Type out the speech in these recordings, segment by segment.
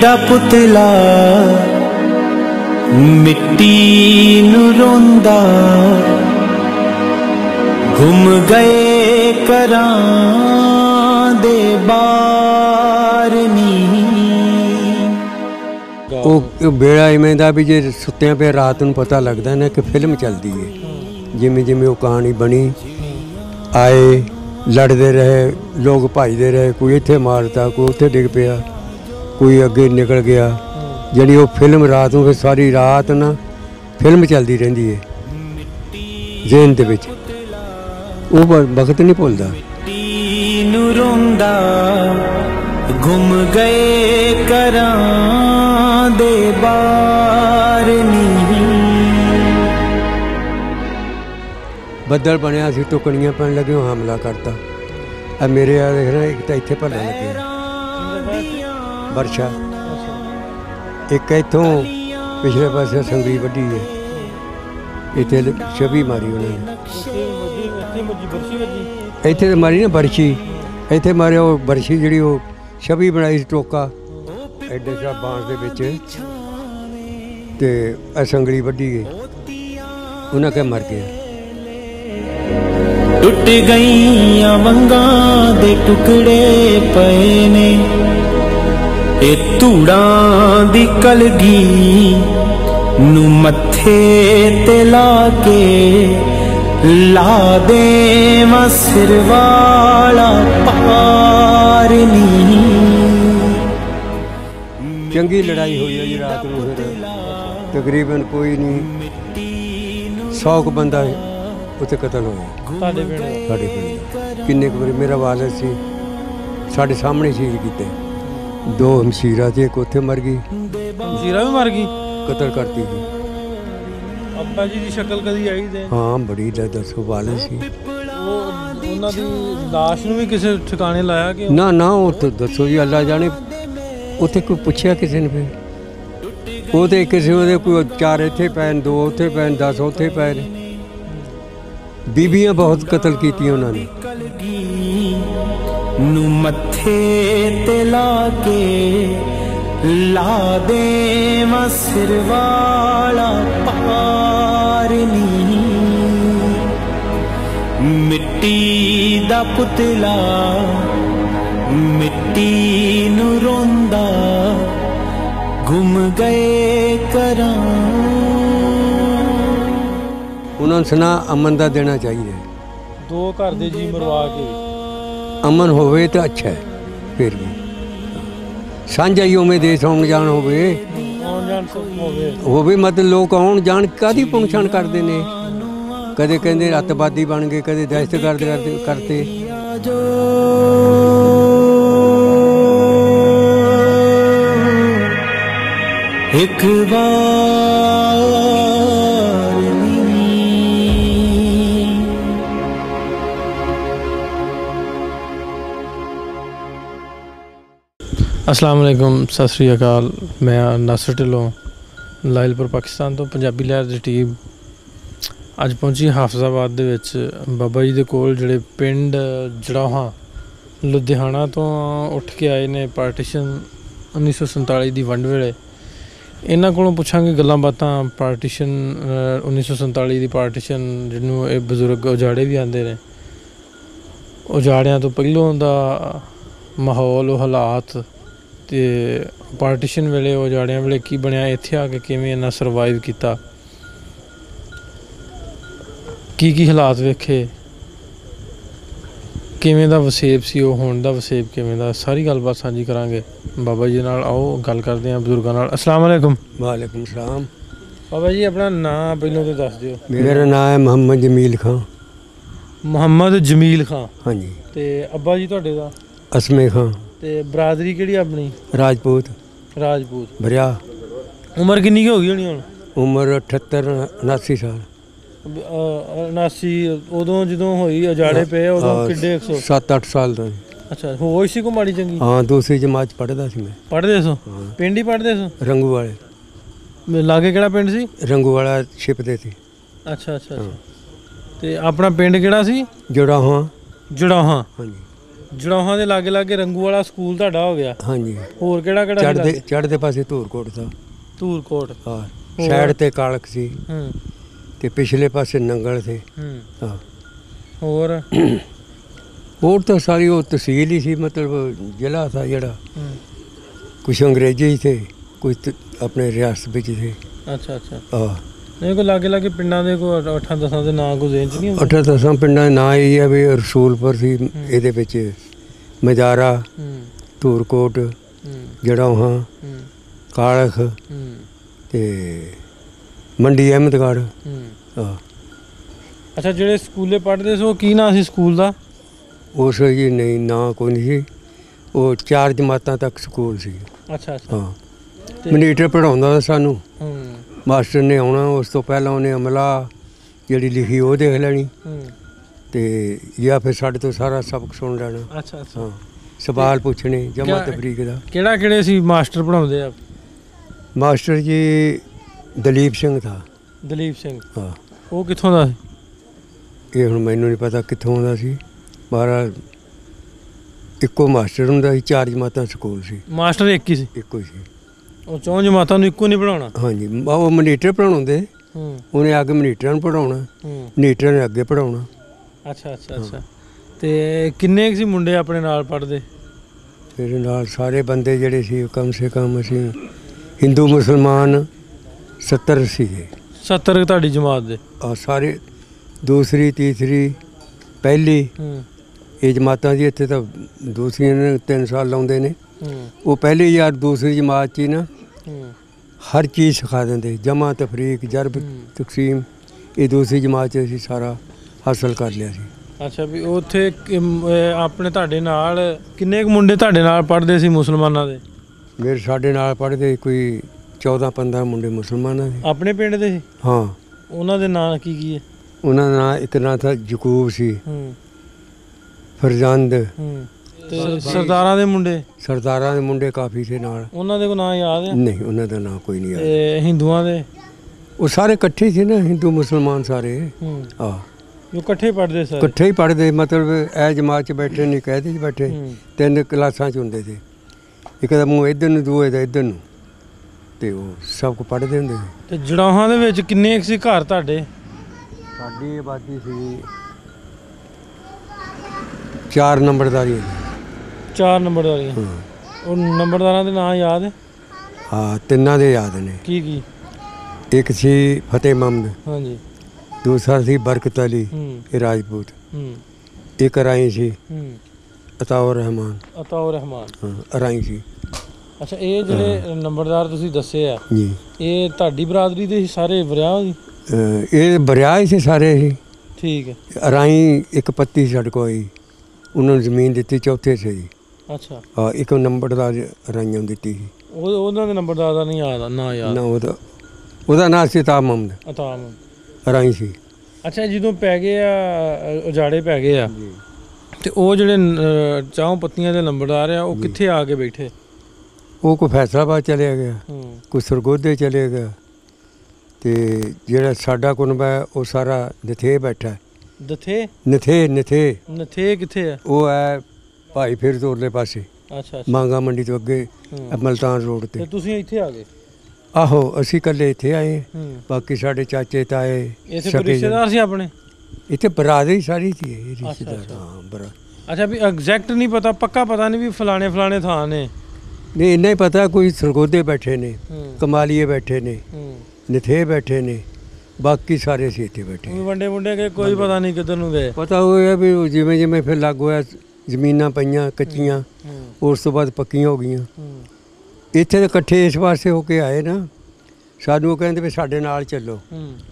दा पुतला मिट्टी नू रोंदा गुम गए करां दे बार नी। बेड़ा इवें दा भी जे सुत्तियां पे रात नूं पता लगदा ना कि फिल्म चलदी है। जिमें जिमें वो कहानी बनी आए लड़ते रहे लोग भजते रहे, कोई इत्थे मारता कोई उत्थे डिग पिया कोई अगे निकल गया। जी वो फिल्म रात में फिर सारी रात ना फिल्म चलती रही है ज़हन दे विच, वो वक्त नहीं भुलदा। गुम गए करां दे बार नी। बदल बनया सी, टुकड़ियां पैन लगे, हमला करता। अब मेरे आ देख रहे एक तो इत्थे भरन लगे बरछा, एक इत्थों पिछले पासे संगली वड्डी है, इत्थे छवि मारी उन्होंने, इत्थे तो मारी ना बरछी, इत्थे मारे वो बरछी जी वो छवि बनाई टोका एडे सा बांस दे विच ते संगली वड्डी गई, उन्हें क्या मर गया। टुट गईयां वंगां दे टुकड़े पए ने, ए धूड़ां दी कलगी नू मत्थे ते ला के ला देवां सिर वाला पार नी। चंगी लड़ाई हुई है जी रात को, फिर तकरीबन कोई नहीं 100 बंदा उत्थे कतल होया साडे पिंड। किन्ने बारी मेरा वालद सी साडे सामने शहीद कीते, 2 हमशीरा थी, एक उत्थे मर गई, हमशीरा भी मर गई, कतल करती थी। अब्बा जी की शक्ल कदी आई थे? हाँ बड़ी दसो वालद सी। उन्हां दी लाश नूं भी किसी ठिकाने लाया कि ना ना वो तो दसो जी अल्लाह जाने, उत्थे कोई पुछया किसी ने, फिर वो तो किसी ने कोई 4 इत्थे पैन 2 उत्थे पैन 10 उत्थे पैन। बीबियां बहुत कतल कीतियां उन्होंने। नू मत्थे ते ला के ला देवां सिर वाला पार नी। मिट्टी दा पुतला मिट्टी नू रोंदा गुम गए करां। उन्होंने सुना अमन का देना चाहिए, 2 घर दे जी मरवा के अमन होवे तो अच्छा है, फिर भी सांझा ही उमें देश आउण जान होवे मतलब लोग आउण जान कादी पुणछाण करते हैं, कदे कहते अतवादी बन गए, कदे दहशतगर्द करते। एक बार अस्सलाम वालेकुम, सत श्री अकाल। मैं नासिर ढिल्लों लाइलपुर पाकिस्तान तो पंजाबी लहर की टीम अज पहुंची हाफिजाबाद दे विच बाबा जी दे कोल, जिहड़े पिंड जड़ौहा लुधियाना तो उठ के आए ने पार्टीशन 1947 की वंड वेले। इन्हां कोलों पुछांगे गल्लां बातां पार्टीशन 1947 की पार्टीशन जिन्हों ये बजुर्ग उजाड़े भी आते हैं, उजाड़ियां तो पहलों का माहौल हालात ते पार्टीशन वेले उजाड़ियां वेले की बनया, इत्थे आके किवें इन्हां सरवाइव किया, की हालात वेखे, किवें दा वसेब सी वो हुण दा वसेब किवें दा, सारी गलबात सांझी करांगे बाबा जी नाल। आओ गल करते हैं बजुर्गों नाल। अस्सलाम वालेकुम। वालेकुम सलाम। बाबा जी अपना नाम पहलों तो दस दिओ। मेरा नाम है मोहम्मद जमील खां। मोहम्मद जमील खां। हाँ जी। ते अब्बा जी तुहाडे दा? असमे खां। ते बरादरी किहड़ी अपनी? राजपूत। राजपूत। बरिया। उम्र किन्नी हो गई होनी हुण? उम्र 78 79 साल। 79 उदों जदों होई उजाड़े पे उदों किड्डे 7-8 साल दा। अच्छा होश सी को माड़ी चंगी? हाँ दूसरी जमात पढ़दा सी मैं। पढ़दे सो? पिंड ही पढ़दे सो? रंगू वाले। लागे केड़ा पिंड सी? रंगू वाला छिपदे सी। अच्छा अच्छा अच्छा। ते अपना पिंड केड़ा सी? जड़ौहा। जड़ौहा। हाँ जी। ਜੜੌਹਾਂ ਦੇ ਲਾਗੇ ਲਾਗੇ ਰੰਗੂ ਵਾਲਾ ਸਕੂਲ ਤੁਹਾਡਾ ਹੋ ਗਿਆ। ਹਾਂਜੀ। ਹੋਰ ਕਿਹੜਾ ਕਿਹੜਾ? ਚੜ੍ਹਦੇ ਪਾਸੇ ਧੂਰਕੋਟ ਦਾ। ਧੂਰਕੋਟ। ਹਾਂ। ਸਾਈਡ ਤੇ ਕਾਲਕ ਸੀ ਤੇ ਪਿਛਲੇ ਪਾਸੇ ਨੰਗਲ ਸੀ। ਹਾਂ। ਹੋਰ ਤਾਂ ਸਾਰੀ ਉਹ ਤਹਿਸੀਲ ਹੀ ਸੀ, ਮਤਲਬ ਜ਼ਿਲ੍ਹਾ था ਜਿਹੜਾ। कुछ अंग्रेजी ही थे, कुछ अपने रियासत ਵਿੱਚ थे। ਅੱਛਾ। ਹਾਂ। ਨਹੀਂ ਕੋਈ ਲਾਗੇ ਲਾਗੇ ਪਿੰਡਾਂ ਦੇ ਕੋਈ 8-10 ਦੇ ਨਾਂ ਕੋਈ ਜ਼ਿਹਨ 'ਚ ਨਹੀਂ ਹੁੰਦੇ? 8-10 ਪਿੰਡਾਂ ਦੇ ਨਾਂ ਇਹ ਆ ਵੀ ਰਸੂਲਪੁਰ ਸੀ, ਇਹਦੇ ਵਿੱਚ ਮਜਾਰਾ, ਧੂਰਕੋਟ, ਜੜੌਹਾਂ, ਕਾਲਖ ਤੇ ਮੰਡੀ ਅਹਿਮਦਗੜ੍ਹ। ਅੱਛਾ, ਜਿਹੜੇ ਸਕੂਲੇ ਪੜ੍ਹਦੇ ਸੀ ਉਹ ਕੀ ਨਾਂ ਸੀ ਸਕੂਲ ਦਾ? ਉਸ ਜੀ ਨਹੀਂ, ਨਾਂ ਕੋਈ ਨਹੀਂ ਸੀ। ਉਹ 4 ਜਮਾਤਾਂ ਤੱਕ ਸਕੂਲ ਸੀ। ਅੱਛਾ। ਹਾਂ। ਮਨੀਟਰ ਪੜ੍ਹਾਉਂਦਾ ਸਾਨੂੰ। ਮਾਸਟਰ ਨੇ ਆਉਣਾ, ਉਸ ਤੋਂ ਪਹਿਲਾਂ ਉਹਨੇ ਅਮਲਾ ਜਿਹੜੀ ਲਿਖੀ ਉਹ ਦੇਖ ਲੈਣੀ ਤੇ ਜਾਂ ਫਿਰ ਸਾਡੇ ਤੋਂ ਸਾਰਾ ਸਬਕ ਸੁਣ ਲੈਣਾ। ਅੱਛਾ। ਹਾਂ। ਸਵਾਲ ਪੁੱਛਣੇ ਜਮਾ ਤਬਰੀਕ ਦਾ। ਕਿਹੜੇ ਸੀ ਮਾਸਟਰ ਪੜ੍ਹਾਉਂਦੇ ਆ? ਮਾਸਟਰ ਜੀ ਦਲੀਪ ਸਿੰਘ ਥਾ। ਦਲੀਪ ਸਿੰਘ। ਹਾਂ। ਉਹ ਕਿੱਥੋਂ ਦਾ ਸੀ? ਇਹ ਹੁਣ ਮੈਨੂੰ ਨਹੀਂ ਪਤਾ ਕਿੱਥੋਂ ਦਾ ਸੀ। ਮਹਾਰਾਜ ਇੱਕੋ ਮਾਸਟਰ ਹੁੰਦਾ ਸੀ, 4 ਜਮਾਤਾਂ ਸਕੂਲ ਸੀ। ਮਾਸਟਰ ਇੱਕ ਹੀ ਸੀ? ਇੱਕੋ ਸੀ। ਉਹ 4 ਜਮਾਤਾਂ ਨੂੰ ਇੱਕੋ ਨਹੀਂ ਪੜ੍ਹਾਉਣਾ? ਹਾਂਜੀ। ਉਹ ਮਨੀਟਰ ਪੜ੍ਹਾਉਂਦੇ, ਉਹਨੇ ਅੱਗੇ ਮਨੀਟਰਾਂ ਨੂੰ ਪੜ੍ਹਾਉਣਾ, ਮਨੀਟਰਾਂ ਨੇ ਅੱਗੇ ਪੜ੍ਹਾਉਣਾ। ਅੱਛਾ। ਤੇ ਕਿੰਨੇ ਸੀ ਮੁੰਡੇ ਆਪਣੇ ਨਾਲ ਪੜ੍ਹਦੇ? ਮੇਰੇ ਨਾਲ ਸਾਰੇ ਬੰਦੇ ਜਿਹੜੇ ਸੀ ਕਮ ਸੇ ਕਮ ਅਸੀਂ ਹਿੰਦੂ ਮੁਸਲਮਾਨ 70 ਸੀਗੇ। 70 ਤੁਹਾਡੀ ਜਮਾਤ ਦੇ? ਸਾਰੇ ਦੂਸਰੀ, ਤੀਸਰੀ, ਪਹਿਲੀ ਇਹ ਜਮਾਤਾਂ ਜੀ। ਇੱਥੇ ਤਾਂ ਦੂਸਰੀਆਂ ਨੇ 3 ਸਾਲ ਲਾਉਂਦੇ ਨੇ। ਉਹ ਪਹਿਲੀ ਯਾਰ ਦੂਸਰੀ ਜਮਾਤ 'ਚ ਹੀ ਨਾ ਹਰ ਚੀਜ਼ ਸਿਖਾ ਦਿੰਦੇ, ਜਮਾ ਤਫਰੀਕ, ਜਰਬ, ਤਕਸੀਮ। ਇਹ ਦੂਸਰੀ ਜਮਾਤ 'ਚ ਅਸੀਂ ਸਾਰਾ ਹਾਸਲ ਕਰ ਲਿਆ ਸੀ। ਅੱਛਾ। ਵੀ ਉੱਥੇ ਆਪਣੇ ਤੁਹਾਡੇ ਨਾਲ ਕਿੰਨੇ ਕੁ ਮੁੰਡੇ ਤੁਹਾਡੇ ਨਾਲ ਪੜ੍ਹਦੇ ਸੀ ਮੁਸਲਮਾਨਾਂ ਦੇ? ਸਾਡੇ ਨਾਲ ਪੜ੍ਹਦੇ ਕੋਈ 14-15 ਮੁੰਡੇ ਮੁਸਲਮਾਨਾਂ ਦੇ। ਆਪਣੇ ਪਿੰਡ ਦੇ ਸੀ? ਹਾਂ। ਉਹਨਾਂ ਦੇ ਨਾਂ ਕੀ ਹੈ? ਉਹਨਾਂ ਦਾ ਨਾਂ ਇੱਕ ਨਾਂ ਤਾਂ ਯਕੂਬ ਸੀ, ਫਰਜ਼ੰਦ। ਤੇ ਸਰਦਾਰਾਂ ਦੇ ਮੁੰਡੇ? ਸਰਦਾਰਾਂ ਦੇ ਮੁੰਡੇ ਕਾਫੀ ਸੀ ਨਾਲ। ਉਹਨਾਂ ਦੇ ਕੋਈ ਨਾਂ ਯਾਦ ਹੈ? ਨਹੀਂ, ਉਹਨਾਂ ਦਾ ਨਾਂ ਕੋਈ ਨਹੀਂ ਯਾਦ। ਤੇ ਹਿੰਦੂਆਂ ਦੇ? ਉਹ ਸਾਰੇ ਇਕੱਠੇ ਸੀ ਨਾ, ਹਿੰਦੂ ਮੁਸਲਮਾਨ ਸਾਰੇ। ਆਹ ਜੋ ਇਕੱਠੇ ਪੜ੍ਹਦੇ ਸਾਰੇ? ਇਕੱਠੇ ਹੀ ਪੜ੍ਹਦੇ, ਮਤਲਬ ਇਹ ਜਮਾਤ 'ਚ ਬੈਠੇ ਨਹੀਂ, ਕਹਿਦੇ 'ਚ ਬੈਠੇ। 3 ਕਲਾਸਾਂ 'ਚ ਹੁੰਦੇ ਸੀ। ਇੱਕ ਦਾ ਮੂੰਹ ਇੱਧਰ ਨੂੰ, ਦੂਏ ਦਾ ਇੱਧਰ ਨੂੰ, ਤੇ ਉਹ ਸਭ ਕੁ ਪੜ੍ਹਦੇ ਹੁੰਦੇ ਸੀ। ਤੇ ਜੜੌਹਾਂ ਦੇ ਵਿੱਚ ਕਿੰਨੇ ਸੀ ਘਰ ਤੁਹਾਡੇ? ਸਾਡੀ ਆਬਾਦੀ ਸੀ 4 ਨੰਬਰਦਾਰੀਆਂ। 4 ਨੰਬਰਦਾਰੀਆਂ? ਉਹ ਨੰਬਰਦਾਰਾਂ ਦੇ ਨਾਂ ਯਾਦ ਹੈ? ਹਾਂ, 3 ਦੇ ਯਾਦ ਨੇ। ਕੀ? ਇੱਕ ਸੀ ਫਤਿਹ ਮਹਮਦ। ਹਾਂਜੀ। ਦੂਸਰਾ ਸੀ ਬਰਕਤ ਅਲੀ, ਇਹ ਰਾਜਪੂਤ। ਇੱਕ ਰਾਈ ਸੀ ਅਤਾਉਰ ਰਹਿਮਾਨ। ਹਾਂ, ਰਾਈ ਸੀ। ਅੱਛਾ। ਇਹ ਜਿਹੜੇ ਨੰਬਰਦਾਰ ਤੁਸੀਂ ਦੱਸੇ ਆ ਜੀ, ਇਹ ਤੁਹਾਡੀ ਬਰਾਦਰੀ ਦੇ ਸਾਰੇ ਵਰਿਆਹ ਜੀ? ਇਹ ਵਰਿਆਹ ਹੀ ਸੀ ਸਾਰੇ ਹੀ। ਠੀਕ ਹੈ। ਰਾਈ ਇੱਕ ਪੱਤੀ ਸਾਡੇ ਕੋਲ ਆਈ, ਉਹਨਾਂ ਨੂੰ ਜ਼ਮੀਨ ਦਿੱਤੀ, ਚੌਥੇ ਸੀ ਜੀ। ਅੱਛਾ। ਹਾਂ। ਇੱਕ ਨੰਬਰਦਾਰ ਰਾਈਆਂ ਨੂੰ ਦਿੱਤੀ ਸੀ। ਉਹਨਾਂ ਦੇ ਨੰਬਰਦਾਰ ਦਾ ਨਹੀਂ ਯਾਦ? ਨਾ ਯਾਦ ਨਾ। ਉਹਦਾ ਨਾਂ ਸੀ ਅਤਾਬ ਮਹਮਦ, ਰਾਈ ਸੀ। ਅੱਛਾ। ਜਦੋਂ ਪੈ ਗਏ ਆ ਉਜਾੜੇ ਪੈ ਗਏ ਆ ਤੇ ਉਹ ਜਿਹੜੇ 4 ਪੱਤੀਆਂ ਦੇ ਨੰਬਰਦਾਰ ਆ ਉਹ ਕਿੱਥੇ ਆ ਕੇ ਬੈਠੇ? ਉਹ ਕੋਈ ਫੈਸਲਾਬਾਦ ਚਲਿਆ ਗਿਆ, ਕੋਈ ਸਰਗੋਧੇ ਚਲੇ ਗਿਆ, ਤੇ ਜਿਹੜਾ ਸਾਡਾ ਕੁਨਬਾ ਹੈ ਉਹ ਸਾਰਾ ਨਥੇ ਬੈਠਾ। ਨਥੇ ਕਿੱਥੇ ਆ? ਉਹ ਹੈ ਭਾਈ ਫਿਰ ਤੋਰਲੇ ਪਾਸੇ। ਅੱਛਾ। ਮਾਂਗਾ ਮੰਡੀ ਤੋਂ ਅੱਗੇ ਮਲਤਾਨ ਰੋਡ ਤੇ। ਤੁਸੀਂ ਇੱਥੇ ਆ ਗਏ? ਆਹੋ, ਅਸੀਂ ਇਕੱਲੇ ਇੱਥੇ ਆਏ, ਬਾਕੀ ਸਾਡੇ ਚਾਚੇ ਤਾਏ ਰਿਸ਼ਤੇਦਾਰ ਸੀ ਆਪਣੇ ਇੱਥੇ, ਬਰਾਦਰੀ ਸਾਰੀ ਸੀ ਰਿਸ਼ਤੇਦਾਰ। ਹਾਂ। ਅੱਛਾ। ਵੀ ਐਗਜ਼ੈਕਟ ਨਹੀਂ ਪਤਾ, ਪੱਕਾ ਪਤਾ ਨਹੀਂ ਵੀ ਫਲਾਣੇ ਥਾਂ ਨੇ? ਨਹੀਂ, ਇੰਨਾ ਹੀ ਪਤਾ ਕੋਈ ਸਰਗੋਧੇ ਬੈਠੇ ਨੇ, ਕਮਾਲੀਏ ਬੈਠੇ ਨੇ, ਨਥੇ ਬੈਠੇ ਨੇ, ਬਾਕੀ ਸਾਰੇ ਸੀ ਇੱਥੇ ਬੈਠੇ। ਵੰਡੇ ਗਏ, ਕੋਈ ਪਤਾ ਨਹੀਂ ਕਿੱਧਰ ਨੂੰ ਗਏ। ਪਤਾ ਹੋਇਆ ਵੀ ਜਿਵੇਂ ਫਿਰ ਲੱਗ ਹੋਇਆ, ਜ਼ਮੀਨਾਂ ਪਈਆਂ ਕੱਚੀਆਂ, ਉਸ ਤੋਂ ਬਾਅਦ ਪੱਕੀਆਂ ਹੋ ਗਈਆਂ। ਇੱਥੇ ਤਾਂ ਇਕੱਠੇ ਇਸ ਵਾਸਤੇ ਹੋ ਕੇ ਆਏ ਨਾ, ਸਾਨੂੰ ਉਹ ਕਹਿੰਦੇ ਵੀ ਸਾਡੇ ਨਾਲ ਚੱਲੋ,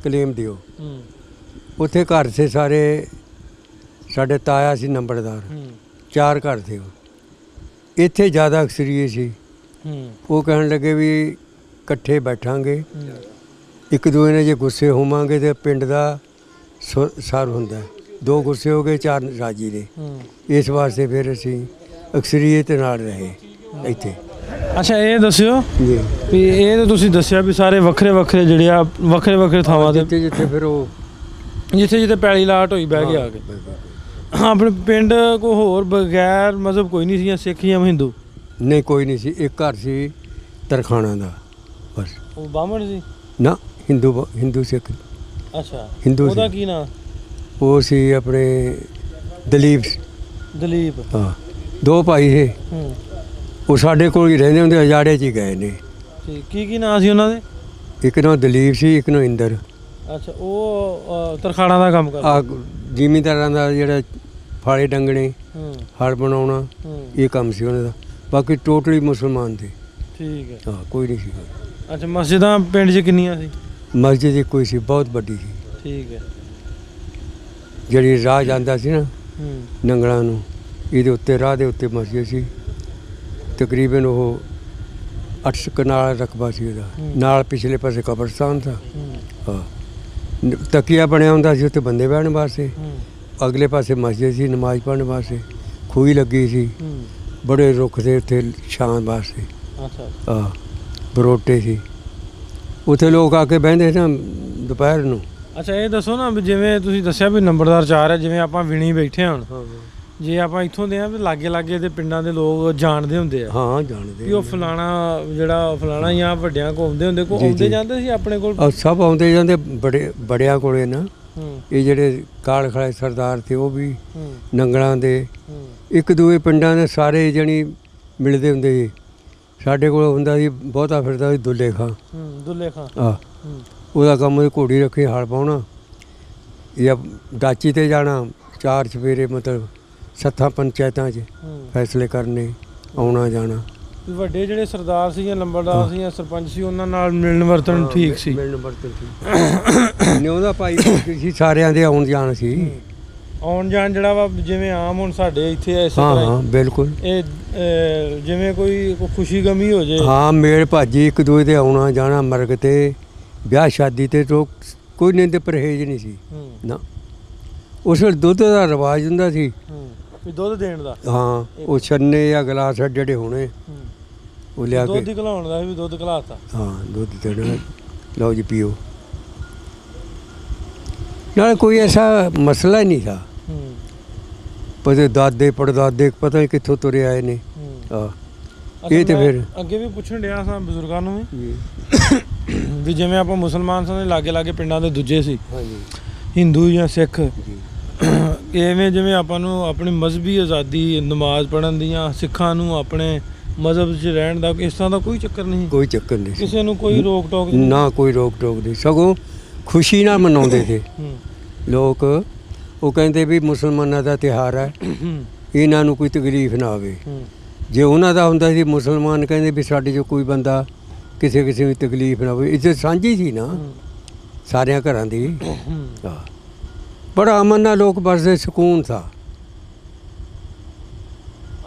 ਕਲੇਮ ਦਿਓ। ਉੱਥੇ ਘਰ ਸੇ ਸਾਰੇ, ਸਾਡੇ ਤਾਇਆ ਸੀ ਨੰਬਰਦਾਰ, 4 ਘਰ ਥੇ। ਉਹ ਇੱਥੇ ਜ਼ਿਆਦਾ ਅਕਸਰੀਏ ਸੀ। ਉਹ ਕਹਿਣ ਲੱਗੇ ਵੀ ਇਕੱਠੇ ਬੈਠਾਂਗੇ, ਇੱਕ ਦੂਏ ਨੇ ਜੇ ਗੁੱਸੇ ਹੋਵਾਂਗੇ ਤਾਂ ਪਿੰਡ ਦਾ ਸਰ ਹੁੰਦਾ, 2 ਗੁੱਸੇ ਹੋ ਗਏ 4 ਰਾਜੀ ਨੇ। ਇਸ ਵਾਸਤੇ ਫਿਰ ਅਸੀਂ ਅਕਸਰੀਅਤ ਨਾਲ ਰਹੇ ਇੱਥੇ। ਅੱਛਾ। ਇਹ ਦੱਸਿਓ ਜੀ ਵੀ ਇਹ ਤਾਂ ਤੁਸੀਂ ਦੱਸਿਆ ਵੀ ਸਾਰੇ ਵੱਖਰੇ ਜਿਹੜੇ ਆ ਵੱਖਰੇ ਥਾਵਾਂ ਤੇ, ਜਿੱਥੇ ਫਿਰ ਉਹ ਜਿੱਥੇ ਪੈਲੀ ਲਾਟ ਹੋਈ ਬਹਿ ਕੇ ਆ ਕੇ। ਆਪਣੇ ਪਿੰਡ ਕੋ ਹੋਰ ਬਗੈਰ ਮਜ਼ਹਬ ਕੋਈ ਨਹੀਂ ਸੀ ਜਾਂ ਸਿੱਖ ਜਾਂ ਹਿੰਦੂ? ਨਹੀਂ ਕੋਈ ਨਹੀਂ ਸੀ, ਇੱਕ ਘਰ ਸੀ ਤਰਖਾਣਾ ਦਾ ਬਸ। ਉਹ ਬਾਹਮਣ ਸੀ? ਨਾ ਹਿੰਦੂ ਸਿੱਖ। ਅੱਛਾ, ਹਿੰਦੂ ਉਹਦਾ ਸੀ। ਕੀ ਨਾਂ? ਉਹ ਸੀ ਆਪਣੇ ਦਲੀਪ। ਹਾਂ, ਦੋ ਭਾਈ ਸੀ। ਉਹ ਸਾਡੇ ਕੋਲ ਹੀ ਰਹਿੰਦੇ ਹੁੰਦੇ, ਅਜਾੜੇ 'ਚ ਹੀ ਗਏ ਨੇ। ਕੀ ਨਾਂ ਸੀ ਉਹਨਾਂ ਦੇ? ਇੱਕ ਨਾਂ ਦਲੀਪ ਸੀ, ਇੱਕ ਨਾਂ ਇੰਦਰ। ਅੱਛਾ, ਉਹ ਤਰਖਾਣਾ ਦਾ ਕੰਮ ਕਰਦਾ? ਜ਼ਿਮੀਂਦਾਰਾਂ ਦਾ ਜਿਹੜਾ ਫਾਲੇ ਡੰਗਣੇ, ਹਲ ਬਣਾਉਣਾ, ਇਹ ਕੰਮ ਸੀ ਉਹਨਾਂ ਦਾ। ਬਾਕੀ ਟੋਟਲੀ ਮੁਸਲਮਾਨ ਸੀ। ਠੀਕ ਹੈ। ਹਾਂ, ਕੋਈ ਨਹੀਂ ਸੀ। ਅੱਛਾ, ਮਸਜਿਦਾਂ ਪਿੰਡ 'ਚ ਕਿੰਨੀਆਂ ਸੀ? ਮਸਜਿਦ ਇੱਕੋ ਹੀ ਸੀ, ਬਹੁਤ ਵੱਡੀ ਸੀ। ਠੀਕ ਹੈ। ਜਿਹੜੀ ਰਾਹ ਜਾਂਦਾ ਸੀ ਨਾ ਨੰਗਲਾਂ ਨੂੰ, ਇਹਦੇ ਉੱਤੇ ਰਾਹ ਦੇ ਉੱਤੇ ਮਸਜਿਦ ਸੀ। ਤਕਰੀਬਨ ਉਹ 8 ਕਨਾਲ ਰਕਬਾ ਸੀ ਉਹਦਾ। ਨਾਲ ਪਿਛਲੇ ਪਾਸੇ ਕਬਰਸਤਾਨ ਸੀ। ਹਾਂ, ਤਕੀਆ ਬਣਿਆ ਹੁੰਦਾ ਸੀ ਉੱਥੇ ਬੰਦੇ ਬਹਿਣ ਵਾਸਤੇ। ਅਗਲੇ ਪਾਸੇ ਮਸਜਿਦ ਸੀ ਨਮਾਜ਼ ਪੜ੍ਹਨ ਵਾਸਤੇ। ਖੂਹੀ ਲੱਗੀ ਸੀ, ਬੜੇ ਰੁੱਖ ਦੇ ਉੱਥੇ ਛਾਂ ਵਾਸਤੇ। ਹਾਂ, ਬਰੋਟੇ ਸੀ ਉੱਥੇ, ਲੋਕ ਆ ਕੇ ਬਹਿੰਦੇ ਸੀ ਨਾ ਦੁਪਹਿਰ ਨੂੰ। ਅੱਛਾ, ਇਹ ਦੱਸੋ ਨਾ ਵੀ ਜਿਵੇਂ ਤੁਸੀਂ ਦੱਸਿਆ ਵੀ ਨੰਬਰਦਾਰ 4 ਹੈ, ਜਿਵੇਂ ਆਪਾਂ ਵਿਣੀ ਬੈਠੇ ਹੁਣ, ਜੇ ਆਪਾਂ ਇੱਥੋਂ ਦੇ ਆ ਵੀ ਲਾਗੇ ਦੇ ਪਿੰਡਾਂ ਦੇ ਲੋਕ ਜਾਣਦੇ ਹੁੰਦੇ ਆ? ਹਾਂ, ਜਾਣਦੇ ਵੀ ਉਹ ਫਲਾਣਾ ਜਿਹੜਾ ਫਲਾਣਾ ਜਾਂ ਵੱਡਿਆਂ ਕੋ ਆਉਂਦੇ ਹੁੰਦੇ, ਕੋ ਆਉਂਦੇ ਜਾਂਦੇ ਸੀ ਆਪਣੇ ਕੋਲ? ਸਭ ਆਉਂਦੇ ਜਾਂਦੇ, ਬੜਿਆਂ ਕੋਲੇ ਨਾ। ਇਹ ਜਿਹੜੇ ਕਾਲ ਖੜੇ ਸਰਦਾਰ ਤੇ ਉਹ ਵੀ ਨੰਗਲਾਂ ਦੇ, ਇੱਕ ਦੂਏ ਪਿੰਡਾਂ ਦੇ ਸਾਰੇ ਜਣੀ ਮਿਲਦੇ ਹੁੰਦੇ ਸੀ। ਸਾਡੇ ਕੋਲ ਹੁੰਦਾ ਸੀ ਬਹੁਤਾ ਫਿਰਦਾ ਸੀ ਦੁੱਲੇ ਖਾਂ। ਆਹ, ਉਹਦਾ ਕੰਮ ਉਹਦੀ ਘੋੜੀ ਰੱਖੀ, ਹਲ ਪਾਉਣਾ ਜਾਂ ਡਾਚੀ 'ਤੇ ਜਾਣਾ, 4 ਚੁਫੇਰੇ ਮਤਲਬ 7 ਪੰਚਾਇਤਾਂ 'ਚ ਫੈਸਲੇ ਕਰਨੇ, ਆਉਣਾ ਜਾਣਾ। ਵੱਡੇ ਜਿਹੜੇ ਸਰਦਾਰ ਸੀ ਜਾਂ ਲੰਬੜਦਾਰ ਸੀ ਜਾਂ ਸਰਪੰਚ ਸੀ, ਉਹਨਾਂ ਨਾਲ ਮਿਲਣ ਵਰਤਣ ਠੀਕ ਸੀ? ਮਿਲਣ ਵਰਤਣ ਠੀਕ ਨਿਉਂ ਭਾਈ ਸੀ, ਸਾਰਿਆਂ ਦੇ ਆਉਣ ਜਾਣ ਸੀ। ਆਉਣ ਜਾਣ ਜਿਹੜਾ ਵਾ ਜਿਵੇਂ ਆਮ ਹੁਣ ਸਾਡੇ ਇੱਥੇ ਇਸੇ ਤਰ੍ਹਾਂ? ਹਾਂ, ਬਿਲਕੁਲ। ਇਹ ਜਿਵੇਂ ਕੋਈ ਖੁਸ਼ੀ ਗਮੀ ਹੋ ਜੇ? ਹਾਂ, ਮੇਲ ਭਾਜੀ ਇੱਕ ਦੂਜੇ ਦੇ ਆਉਣਾ ਜਾਣਾ, ਮਰਗ ਤੇ ਵਿਆਹ ਸ਼ਾਦੀ ਤੇ ਕੋਈ ਨਹੀਂ ਤੇ ਪਰਹੇਜ਼ ਨਹੀਂ ਸੀ ਨਾ। ਉਸ ਵੇਲੇ ਦੁੱਧ ਦਾ ਰਿਵਾਜ ਹੁੰਦਾ ਸੀ, ਦੁੱਧ ਦੇਣ ਦਾ। ਹਾਂ, ਉਹ ਛੰਨੇ ਜਾਂ ਗਲਾਸ ਜਿਹੜੇ ਹੋਣੇ ਉਹ ਲਿਆ ਕੇ ਦੁੱਧ ਹੀ ਘਲਾਉਣ ਦਾ ਵੀ, ਦੁੱਧ ਘਲਾਤਾ। ਹਾਂ, ਦੁੱਧ ਦੇਣਾ, ਲਓ ਜੀ ਪੀਓ। ਨਾਲ ਕੋਈ ਐਸਾ ਮਸਲਾ ਹੀ ਨਹੀਂ ਥਾ। ਪਤਾ ਦਾਦੇ ਪੜਦਾਦੇ ਪਤਾ ਨਹੀਂ ਕਿੱਥੋਂ ਤੁਰੇ ਆਏ ਨੇ। ਇਹ ਤੇ ਫਿਰ ਅੱਗੇ ਵੀ ਪੁੱਛਣ ਡਿਆ ਸਾਂ ਬਜ਼ੁਰਗਾਂ ਨੂੰ ਵੀ ਜਿਵੇਂ ਆਪਾਂ ਮੁਸਲਮਾਨ ਸਾਂ ਲਾਗੇ ਪਿੰਡਾਂ ਦੇ ਦੂਜੇ ਸੀ, ਹਿੰਦੂ ਜਾਂ ਸਿੱਖ, ਇਵੇਂ ਜਿਵੇਂ ਆਪਾਂ ਨੂੰ ਆਪਣੀ ਮਜ਼ਹਬੀ ਆਜ਼ਾਦੀ, ਨਮਾਜ਼ ਪੜ੍ਹਨ ਦੀਆਂ, ਸਿੱਖਾਂ ਨੂੰ ਆਪਣੇ ਮਜ਼ਹਬ 'ਚ ਰਹਿਣ ਦਾ ਇਸ ਤਰ੍ਹਾਂ ਦਾ ਕੋਈ ਚੱਕਰ ਨਹੀਂ? ਕੋਈ ਚੱਕਰ ਨਹੀਂ, ਕਿਸੇ ਨੂੰ ਕੋਈ ਰੋਕ ਟੋਕ ਨਾ, ਕੋਈ ਰੋਕ ਟੋਕ ਨਹੀਂ। ਸਗੋਂ ਖੁਸ਼ੀ ਨਾਲ ਮਨਾਉਂਦੇ ਸੀ ਲੋਕ। ਉਹ ਕਹਿੰਦੇ ਵੀ ਮੁਸਲਮਾਨਾਂ ਦਾ ਤਿਉਹਾਰ ਹੈ, ਇਹਨਾਂ ਨੂੰ ਕੋਈ ਤਕਲੀਫ ਨਾ ਆਵੇ। ਜੇ ਉਹਨਾਂ ਦਾ ਹੁੰਦਾ ਸੀ, ਮੁਸਲਮਾਨ ਕਹਿੰਦੇ ਵੀ ਸਾਡੇ 'ਚੋਂ ਕੋਈ ਬੰਦਾ ਕਿਸੇ ਨੂੰ ਤਕਲੀਫ ਨਾ ਹੋਵੇ। ਇੱਜ਼ਤ ਸਾਂਝੀ ਸੀ ਨਾ ਸਾਰਿਆਂ ਘਰਾਂ ਦੀ। ਬੜਾ ਅਮਨ ਨਾਲ ਲੋਕ ਵਸਦੇ, ਸਕੂਨ ਥਾ।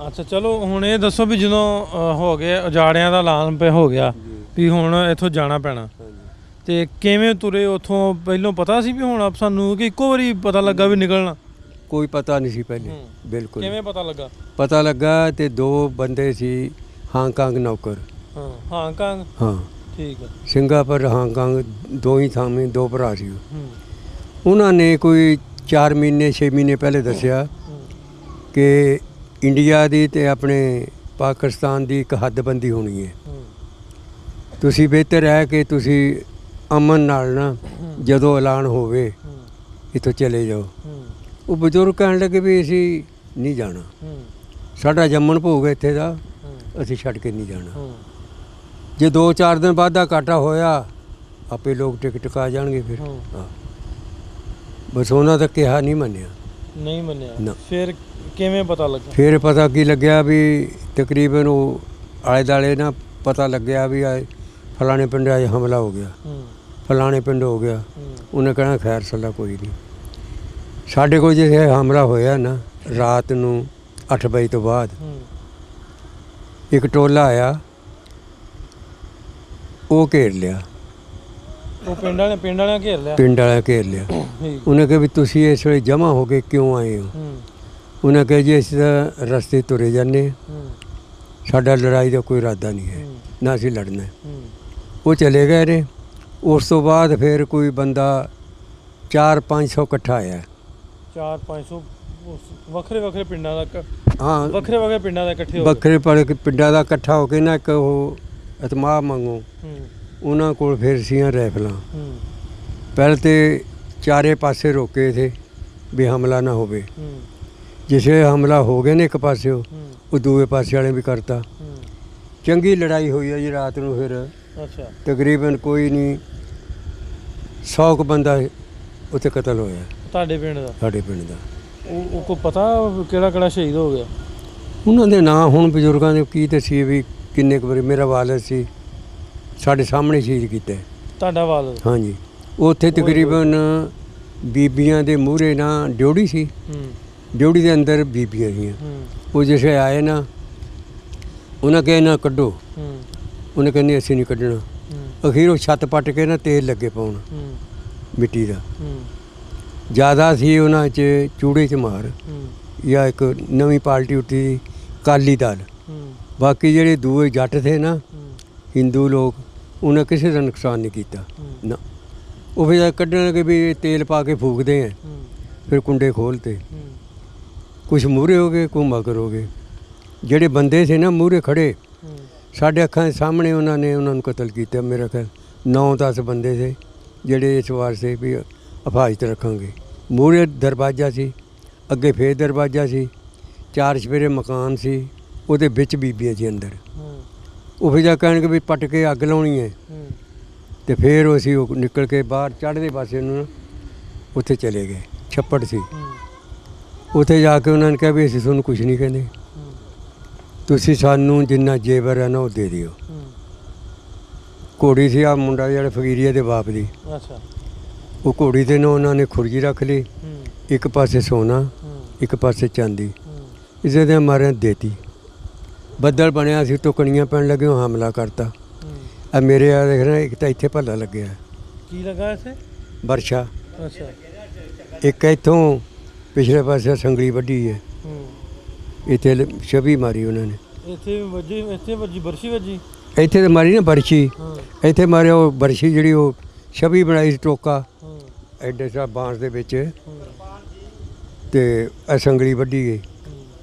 ਅੱਛਾ, ਚਲੋ ਹੁਣ ਇਹ ਦੱਸੋ ਵੀ ਜਦੋਂ ਹੋ ਗਏ ਉਜਾੜਿਆਂ ਦਾ ਐਲਾਨ ਹੋ ਗਿਆ ਵੀ ਹੁਣ ਇੱਥੋਂ ਜਾਣਾ ਪੈਣਾ, ਤੇ ਕਿਵੇਂ ਤੁਰੇ ਉੱਥੋਂ? ਪਹਿਲੋਂ ਪਤਾ ਸੀ ਵੀ ਹੁਣ ਸਾਨੂੰ, ਕਿ ਇੱਕੋ ਵਾਰੀ ਪਤਾ ਲੱਗਾ ਵੀ ਨਿਕਲਣਾ? ਕੋਈ ਪਤਾ ਨਹੀਂ ਸੀ ਪਹਿਲੇ, ਬਿਲਕੁਲ। ਕਿਵੇਂ ਪਤਾ ਲੱਗਾ? ਪਤਾ ਲੱਗਾ ਤੇ 2 ਬੰਦੇ ਸੀ ਹਾਂਗਕਾਂਗ ਨੌਕਰ। ਹਾਂਗਕਾਂਗ? ਹਾਂ, ਠੀਕ ਹੈ। ਸਿੰਗਾਪੁਰ, ਹਾਂਗਕਾਂਗ, 2 ਹੀ ਥਾਵੇਂ, 2 ਭਰਾ ਸੀ। ਉਹਨਾਂ ਨੇ ਕੋਈ 4 ਮਹੀਨੇ 6 ਮਹੀਨੇ ਪਹਿਲੇ ਦੱਸਿਆ ਕਿ ਇੰਡੀਆ ਦੀ ਤੇ ਆਪਣੇ ਪਾਕਿਸਤਾਨ ਦੀ ਇੱਕ ਹੱਦਬੰਦੀ ਹੋਣੀ ਹੈ। ਤੁਸੀਂ ਬਿਹਤਰ ਹੈ ਕਿ ਤੁਸੀਂ ਅਮਨ ਨਾਲ ਨਾ ਜਦੋਂ ਐਲਾਨ ਹੋਵੇ ਇੱਥੋਂ ਚਲੇ ਜਾਓ। ਉਹ ਬਜ਼ੁਰਗ ਕਹਿਣ ਲੱਗੇ ਵੀ ਅਸੀਂ ਨਹੀਂ ਜਾਣਾ, ਸਾਡਾ ਜੰਮਣ ਭੋਗ ਇੱਥੇ ਦਾ, ਅਸੀਂ ਛੱਡ ਕੇ ਨਹੀਂ ਜਾਣਾ। ਜੇ 2-4 ਦਿਨ ਬਾਅਦ ਦਾ ਘਾਟਾ ਹੋਇਆ, ਆਪੇ ਲੋਕ ਟਿਕਟ ਕਾ ਜਾਣਗੇ। ਫਿਰ ਬਸ ਉਹਨਾਂ ਦਾ ਕਿਹਾ ਨਹੀਂ ਮੰਨਿਆ ਨਾ। ਫਿਰ ਕਿਵੇਂ ਪਤਾ ਲੱਗਾ? ਫਿਰ ਪਤਾ ਕੀ ਲੱਗਿਆ ਵੀ ਤਕਰੀਬਨ ਉਹ ਆਲੇ ਦੁਆਲੇ ਨਾ ਪਤਾ ਲੱਗਿਆ ਵੀ ਫਲਾਣੇ ਪਿੰਡ ਅੱਜ ਹਮਲਾ ਹੋ ਗਿਆ, ਫਲਾਣੇ ਪਿੰਡ ਹੋ ਗਿਆ। ਉਹਨੇ ਕਹਿਣਾ ਖੈਰ ਸੱਲਾ ਕੋਈ ਨਹੀਂ। ਸਾਡੇ ਕੋਲ ਜੇ ਹਮਲਾ ਹੋਇਆ ਨਾ ਰਾਤ ਨੂੰ 8 ਵਜੇ ਤੋਂ ਬਾਅਦ, ਇੱਕ ਟੋਲਾ ਆਇਆ, ਉਹ ਘੇਰ ਲਿਆ। ਉਹ ਪਿੰਡ ਵਾਲਿਆਂ ਘੇਰ ਲਿਆ? ਪਿੰਡ ਵਾਲਿਆਂ ਘੇਰ ਲਿਆ। ਉਹਨੇ ਕਿਹਾ ਵੀ ਤੁਸੀਂ ਇਸ ਵੇਲੇ ਜਮ੍ਹਾਂ ਹੋ ਕੇ ਕਿਉਂ ਆਏ ਹੋ? ਉਹਨੇ ਕਿਹਾ ਜੀ ਅਸੀਂ ਤਾਂ ਰਸਤੇ ਤੁਰੇ ਜਾਂਦੇ, ਸਾਡਾ ਲੜਾਈ ਦਾ ਕੋਈ ਇਰਾਦਾ ਨਹੀਂ ਹੈ, ਨਾ ਅਸੀਂ ਲੜਨਾ। ਉਹ ਚਲੇ ਗਏ ਨੇ। ਉਸ ਤੋਂ ਬਾਅਦ ਫਿਰ ਕੋਈ ਬੰਦਾ 400-500 ਇਕੱਠਾ ਆਇਆ। 400-500 ਵੱਖਰੇ ਵੱਖਰੇ ਪਿੰਡਾਂ ਦਾ ਹਾਂ ਵੱਖਰੇ ਵੱਖਰੇ ਪਿੰਡਾਂ ਦਾ ਇਕੱਠੇ ਹੋ ਵੱਖਰੇ ਪਿੰਡਾਂ ਦਾ ਇਕੱਠਾ ਹੋ ਕੇ ਨਾ ਇੱਕ ਉਹ ਇਤਮਾਮ ਮੰਗੋ ਉਹਨਾਂ ਕੋਲ ਫਿਰ ਸੀਆਂ ਰਾਈਫਲਾਂ। ਪਹਿਲੇ ਤੇ ਚਾਰੇ ਪਾਸੇ ਰੋਕੇ ਥੇ ਵੀ ਹਮਲਾ ਨਾ ਹੋਵੇ। ਜਿਸੇ ਹਮਲਾ ਹੋ ਗਿਆ ਨੇ ਇੱਕ ਪਾਸੇ ਉਹ ਦੂਏ ਪਾਸੇ ਵਾਲੇ ਵੀ ਕਰਤਾ। ਚੰਗੀ ਲੜਾਈ ਹੋਈ ਹੈ ਜੀ ਰਾਤ ਨੂੰ। ਫਿਰ ਅੱਛਾ ਤਕਰੀਬਨ ਕੋਈ ਨਹੀਂ 100 ਕੁ ਬੰਦਾ ਉੱਥੇ ਕਤਲ ਹੋਇਆ ਤੁਹਾਡੇ ਪਿੰਡ ਦਾ? ਸਾਡੇ ਪਿੰਡ ਦਾ। ਉਹ ਕੋ ਪਤਾ ਕਿਹੜਾ ਕਿਹੜਾ ਸ਼ਹੀਦ ਹੋ ਗਿਆ? ਉਹਨਾਂ ਦੇ ਨਾਂ ਹੁਣ ਬਜ਼ੁਰਗਾਂ ਦੇ ਕੀ ਦੱਸੀਏ ਵੀ ਕਿੰਨੇ ਕੁ ਵਾਰੀ। ਮੇਰਾ ਵਾਲਦ ਸੀ ਸਾਡੇ ਸਾਹਮਣੇ ਸ਼ਹੀਦ ਕੀਤੇ। ਤੁਹਾਡਾ ਵਾਲਦ? ਹਾਂਜੀ। ਉੱਥੇ ਤਕਰੀਬਨ ਬੀਬੀਆਂ ਦੇ ਮੂਹਰੇ ਨਾ ਡਿਊਟੀ ਸੀ। ਡਿਊਟੀ ਦੇ ਅੰਦਰ ਬੀਬੀਆਂ ਸੀਆਂ। ਉਹ ਜਿਸੇ ਆਏ ਨਾ ਉਹਨਾਂ ਕਹੇ ਨਾ ਕੱਢੋ। ਉਹਨੇ ਕਹਿੰਦੇ ਅਸੀਂ ਨਹੀਂ ਕੱਢਣਾ। ਅਖੀਰ ਉਹ ਛੱਤ ਪੱਟ ਕੇ ਨਾ ਤੇਲ ਲੱਗੇ ਪਾਉਣ ਮਿੱਟੀ ਦਾ। ਜ਼ਿਆਦਾ ਸੀ ਉਹਨਾਂ 'ਚ ਚੂੜੇ 'ਚ ਮਾਰ ਜਾਂ ਇੱਕ ਨਵੀਂ ਪਾਰਟੀ ਉੱਠੀ ਸੀ ਅਕਾਲੀ ਦਲ। ਬਾਕੀ ਜਿਹੜੇ ਦੂਏ ਜੱਟ ਥੇ ਨਾ ਹਿੰਦੂ ਲੋਕ ਉਹਨੇ ਕਿਸੇ ਦਾ ਨੁਕਸਾਨ ਨਹੀਂ ਕੀਤਾ ਨਾ। ਉਹ ਫਿਰ ਕੱਢਣ ਲੱਗੇ ਵੀ ਤੇਲ ਪਾ ਕੇ ਫੂਕਦੇ ਆ। ਫਿਰ ਕੁੰਡੇ ਖੋਲ੍ਹਤੇ। ਕੁਛ ਮੂਹਰੇ ਹੋ ਗਏ, ਕੁਛ ਮਗਰ ਹੋ ਗਏ। ਜਿਹੜੇ ਬੰਦੇ ਸੀ ਨਾ ਮੂਹਰੇ ਖੜੇ ਸਾਡੇ ਅੱਖਾਂ ਦੇ ਸਾਹਮਣੇ ਉਹਨਾਂ ਨੇ ਉਹਨਾਂ ਨੂੰ ਕਤਲ ਕੀਤਾ। ਮੇਰਾ ਖਿਆਲ 9-10 ਬੰਦੇ ਸੀ ਜਿਹੜੇ ਇਸ ਵਾਰ ਸੇ ਵੀ ਹਿਫਾਜ਼ਤ ਰੱਖਾਂਗੇ। ਮੂਹਰੇ ਦਰਵਾਜ਼ਾ ਸੀ, ਅੱਗੇ ਫੇਰ ਦਰਵਾਜ਼ਾ ਸੀ, 4 ਚੁਫੇਰੇ ਮਕਾਨ ਸੀ, ਉਹਦੇ ਵਿੱਚ ਬੀਬੀਆਂ ਸੀ ਅੰਦਰ। ਉਹ ਫਿਰ ਜਾ ਕਹਿਣਗੇ ਵੀ ਪੱਟ ਕੇ ਅੱਗ ਲਾਉਣੀ ਹੈ। ਤੇ ਫਿਰ ਅਸੀਂ ਉਹ ਨਿਕਲ ਕੇ ਬਾਹਰ ਚੜ੍ਹਦੇ ਪਾਸੇ ਨੂੰ ਉੱਥੇ ਚਲੇ ਗਏ। ਛੱਪੜ ਸੀ ਉੱਥੇ ਜਾ ਕੇ ਉਹਨਾਂ ਨੇ ਕਿਹਾ ਵੀ ਅਸੀਂ ਤੁਹਾਨੂੰ ਕੁਛ ਨਹੀਂ ਕਹਿੰਦੇ, ਤੁਸੀਂ ਸਾਨੂੰ ਜਿੰਨਾ ਜੇਵਰ ਹੈ ਨਾ ਉਹ ਦੇ ਦਿਓ। ਘੋੜੀ ਸੀ ਆ ਮੁੰਡਾ ਜਿਹੜਾ ਫਕੀਰੀਆ ਦੇ ਬਾਪ ਦੀ। ਅੱਛਾ। ਉਹ ਘੋੜੀ 'ਤੇ ਨਾ ਉਹਨਾਂ ਨੇ ਖੁਰਜੀ ਰੱਖ ਲਈ। ਇੱਕ ਪਾਸੇ ਸੋਨਾ, ਇੱਕ ਪਾਸੇ ਚਾਂਦੀ। ਇਸੇ ਦੇ ਮਾਰਿਆਂ ਦੇਤੀ। ਬੱਦਲ ਬਣਿਆ ਸੀ ਤੋਂ ਕਣੀਆਂ ਪੈਣ ਲੱਗੇ। ਉਹ ਹਮਲਾ ਕਰਤਾ। ਆ ਮੇਰੇ ਆ ਦੇਖ ਰਿਹਾ ਇੱਕ ਤਾਂ ਇੱਥੇ ਭੱਲਾ ਲੱਗਿਆ। ਕੀ ਲੱਗਾ ਇੱਥੇ? ਵਰਸ਼ਾ। ਅੱਛਾ। ਇੱਕ ਇੱਥੋਂ ਪਿਛਲੇ ਪਾਸੇ ਸੰਗਲੀ ਵੱਢੀ ਹੈ। ਇੱਥੇ ਛਵੀ ਮਾਰੀ ਉਹਨਾਂ ਨੇ। ਇੱਥੇ ਵੱਜੀ ਬਰਸ਼ੀ ਵੱਜੀ। ਇੱਥੇ ਤਾਂ ਮਾਰੀ ਨਾ ਬਰਸ਼ੀ। ਇੱਥੇ ਮਾਰਿਆ ਉਹ ਬਰਸ਼ੀ ਜਿਹੜੀ ਉਹ ਛਵੀ ਬਣਾਈ ਸੀ ਟੋਕਾ ਐਡੇ ਸਾ ਬਾਂਸ ਦੇ ਵਿੱਚ। ਤੇ ਸੰਗਲੀ ਵੱਢੀ ਗਈ।